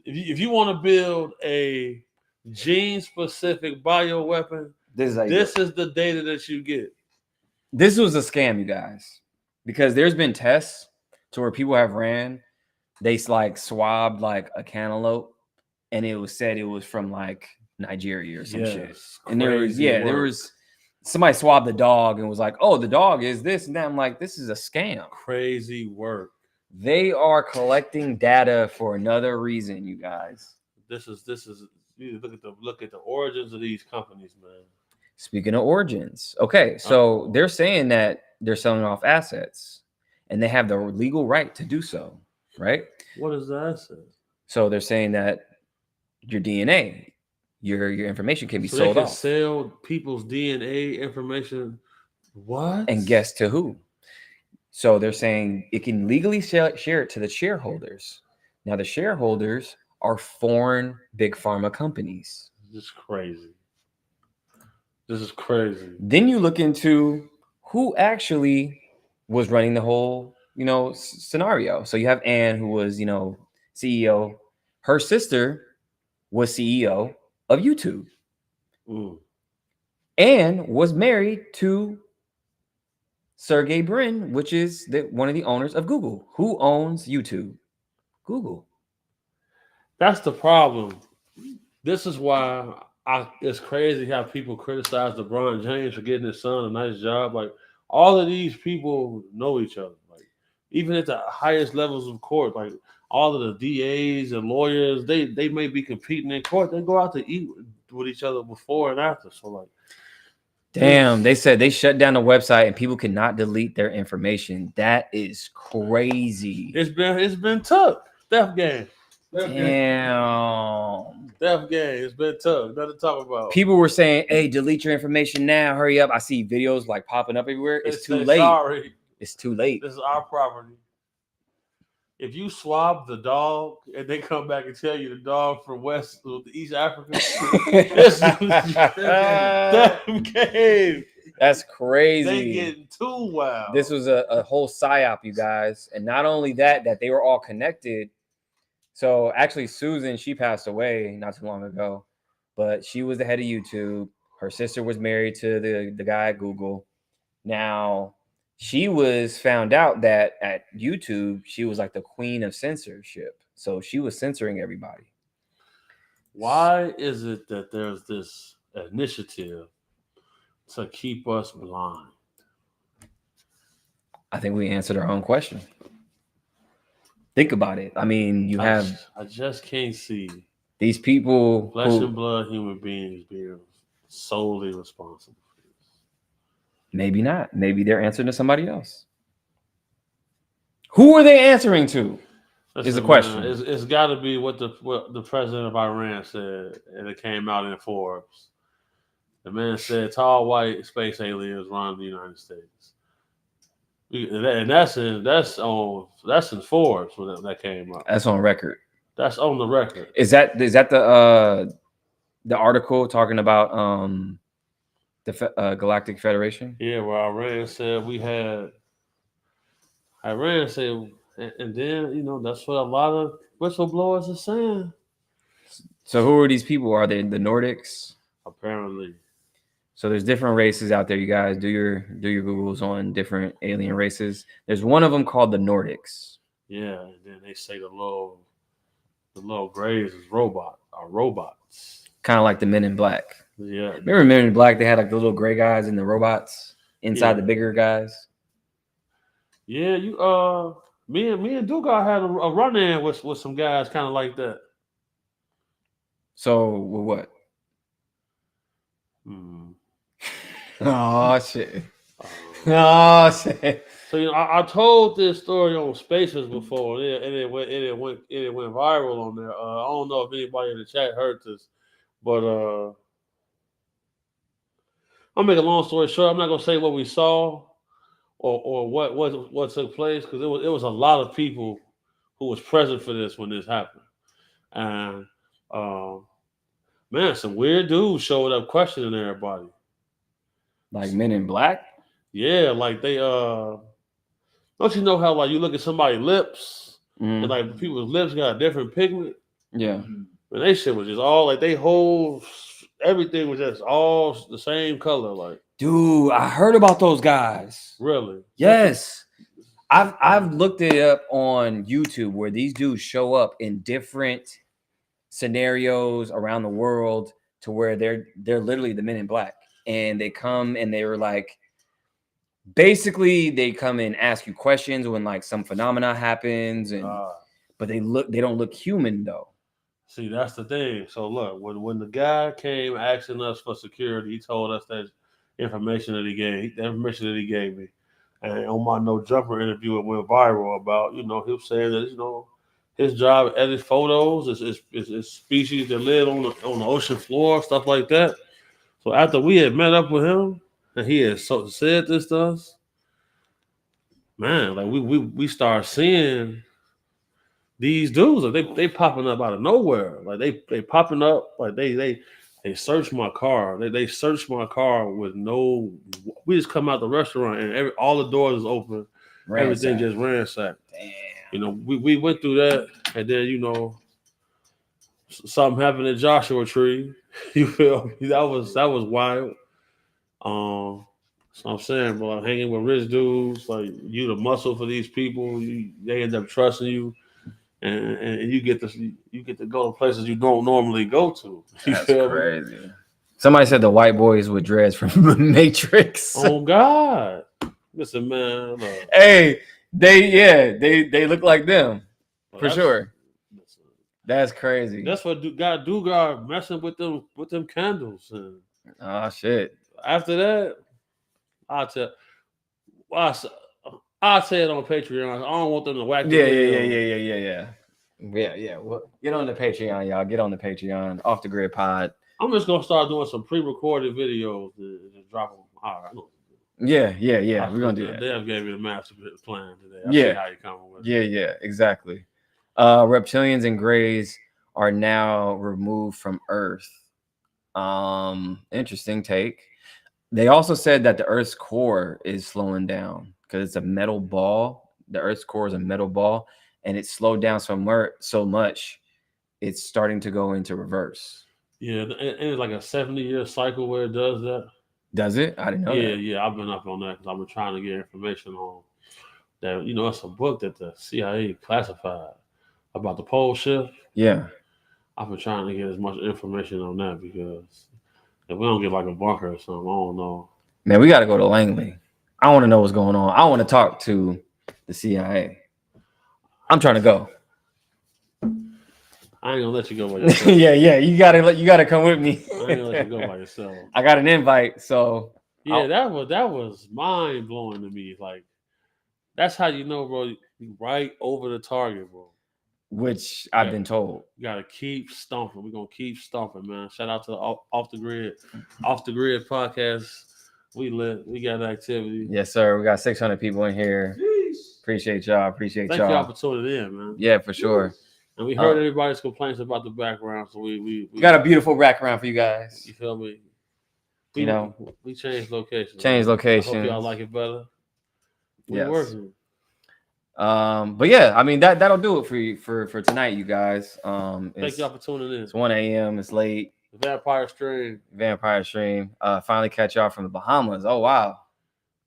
if you want to build a gene-specific bioweapon, this is the data that you get.
This was a scam, you guys, because there's been tests to where people have ran, they like swabbed like a cantaloupe, and it was said it was from like Nigeria or some shit. And there was somebody swabbed the dog and was like, "Oh, the dog is this," and that. I'm like, "This is a scam."
Crazy work.
They are collecting data for another reason, you guys.
This is. You look at the origins of these companies, man.
Speaking of origins, okay, so they're saying that they're selling off assets. And they have the legal right to do so, right?
What is the asset?
So they're saying that your DNA, your information can be sold
they can
off.
Sell people's DNA information. What?
And guess to who? So they're saying it can legally share it to the shareholders. Now the shareholders are foreign big pharma companies.
This is crazy. This is crazy.
Then you look into who actually was running the whole, scenario. So you have Anne, who was, CEO. Her sister was CEO of YouTube. Anne was married to Sergey Brin, which is one of the owners of Google. Who owns YouTube? Google.
That's the problem. This is why it's crazy how people criticize LeBron James for getting his son a nice job. Like, all of these people know each other. Like, even at the highest levels of court, like all of the DAs and lawyers, they may be competing in court. They go out to eat with each other before and after. So, like,
damn, they said they shut down the website and people cannot delete their information. That is crazy.
It's been tough. Death game.
Damn.
Death game. It's been tough. Nothing to talk about.
People were saying, "Hey, delete your information now. Hurry up." I see videos like popping up everywhere. It's too late.
Sorry.
It's too late.
This is our property. If you swab the dog and they come back and tell you the dog from East Africa,
that's crazy.
They getting too wild.
This was a whole psyop, you guys. And not only that they were all connected. So actually, Susan, she passed away not too long ago, but she was the head of YouTube. Her sister was married to the guy at Google. Now, she was found out that at YouTube, she was like the queen of censorship. So she was censoring everybody.
Why is it that there's this initiative to keep us blind?
I think we answered our own question. Think about it. I mean, I
just can't see
these people,
flesh and blood human beings being solely responsible for this.
Maybe not. Maybe they're answering to somebody else. Who are they answering to? Is the question.
Man, it's got to be what the president of Iran said, and it came out in Forbes. The man said tall white space aliens run the United States, and that's in Forbes when that came out.
That's on record.
That's on the record.
Is that the article talking about the Galactic Federation?
Yeah, where Iran said Iran said, and then that's what a lot of whistleblowers are saying.
So who are these people? Are they the Nordics?
Apparently.
So there's different races out there. You guys do your Googles on different alien races. There's one of them called the Nordics.
Yeah, and then they say the little grays is robots.
Kind of like the Men in Black.
Yeah.
Remember Men in Black? They had like the little gray guys and the robots inside the bigger guys.
Yeah, me and Dugar had a run-in with some guys kind of like that.
So what? Oh shit! Oh shit!
So I told this story on Spaces before, and it went viral on there. I don't know if anybody in the chat heard this, but I'll make a long story short. I'm not gonna say what we saw or what took place, because it was a lot of people who was present for this when this happened, and man, some weird dudes showed up questioning everybody.
Like Men in Black?
Yeah, like they don't you know how like you look at somebody's lips and like people's lips got a different pigment?
Yeah.
And they shit was just all like everything was just all the same color. Like,
dude, I heard about those guys.
Really?
Yes. I've looked it up on YouTube where these dudes show up in different scenarios around the world to where they're literally the Men in Black, and they come and they were like, basically they come and ask you questions when like some phenomena happens, and but they don't look human though.
See, that's the thing. So look, when the guy came asking us for security, he told us that information that he gave me. And on my No Jumper interview, it went viral about, he was saying that, his job edit photos is species that live on the ocean floor, stuff like that. So after we had met up with him and he had said this to us, man, like we started seeing these dudes, like they popping up out of nowhere. Like they popping up, like they searched my car. They searched my car with no. We just come out the restaurant and all the doors is open. Everything just ransacked. Damn. We went through that, and then something happened at Joshua Tree. You feel me? That was wild. So I'm saying, bro, hanging with rich dudes, like you the muscle for these people. They end up trusting you. And you get to go to places you don't normally go to.
That's crazy. Me? Somebody said the white boys with dreads from Matrix.
Oh God, listen, man.
Hey, they look like them for sure. That's crazy.
That's what got Dugar messing with them candles.
Oh shit. After
that, I'll say it on Patreon. I don't want them to whack.
Yeah. Well, get on the Patreon, y'all. Get on the Patreon. Off the Grid Pod.
I'm just gonna start doing some pre-recorded videos and just drop them. All right.
Yeah. We're gonna do that.
They have gave me the master plan today. I see how you coming with it.
Yeah, exactly. Reptilians and Greys are now removed from Earth. Interesting take. They also said that the Earth's core is slowing down because it's a metal ball. The Earth's core is a metal ball, and it's slowed down so much, it's starting to go into reverse.
Yeah, and it's like a 70-year cycle where it does that.
Does it? I didn't know that.
Yeah, I've been up on that because I've been trying to get information on that. It's a book that the CIA classified about the pole shift.
Yeah.
I've been trying to get as much information on that because if we don't get like a bunker or something, I don't know.
Man, we got to go to Langley. I want to know what's going on. I want to talk to the CIA. I'm trying to go.
I ain't gonna let you go by yourself.
yeah. You gotta come with me.
I ain't gonna let you go by yourself.
I got an invite, so
Yeah, that was mind blowing to me. Like, that's how you know, bro. You right over the target, bro.
Which I've been told.
You gotta keep stomping. We're gonna keep stomping, man. Shout out to the Off the Grid podcast. We lit. We got activity.
Yes, sir. We got 600 people in here.
Jeez.
Appreciate y'all. Thank
y'all for tuning in, man.
Yeah, for sure.
And we heard everybody's complaints about the background, so we
got a beautiful background for you guys.
You feel me?
We
changed location.
Changed location.
I hope y'all like it better. We're working.
But yeah, I mean that'll do it for you for tonight, you guys.
Thank y'all for tuning in.
It's 1 a.m. It's late.
The Vampire Stream.
Finally catch y'all from the Bahamas. Oh wow.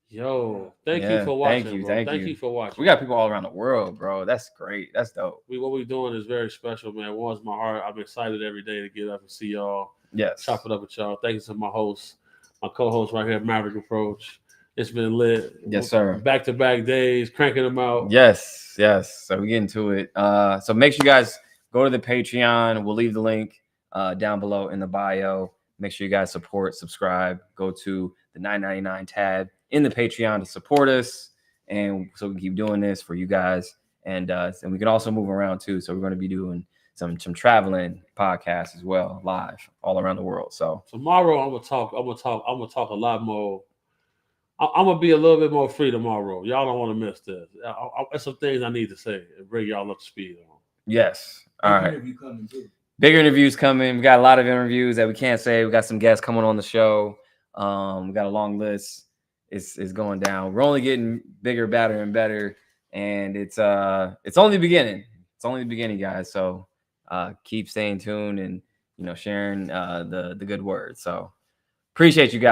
Yo, thank you for watching.
Thank you
for watching.
We got people all around the world, bro. That's great. That's dope.
What we're doing is very special, man. It warms my heart. I'm excited every day to get up and see y'all.
Yes.
Chop it up with y'all. Thank you to my host, my co-host right here, Maverick Approach. It's been lit.
Yes, sir.
Back-to-back days, cranking them out.
Yes. So we get into it. So make sure you guys go to the Patreon. We'll leave the link down below in the bio. Make sure you guys subscribe. Go to the $9.99 tab in the Patreon to support us, and so we can keep doing this for you guys. And we can also move around too. So we're going to be doing some traveling podcasts as well, live all around the world. So
tomorrow I'm gonna talk a lot more. I'm gonna be a little bit more free tomorrow. Y'all don't want to miss this. There's some things I need to say and bring y'all up to speed on.
Yes. All right. Bigger interviews coming. We got a lot of interviews that we can't say. We got some guests coming on the show. We got a long list. It's going down. We're only getting bigger, better, and better. And it's only the beginning. It's only the beginning, guys. So keep staying tuned and sharing the good word. So appreciate you guys.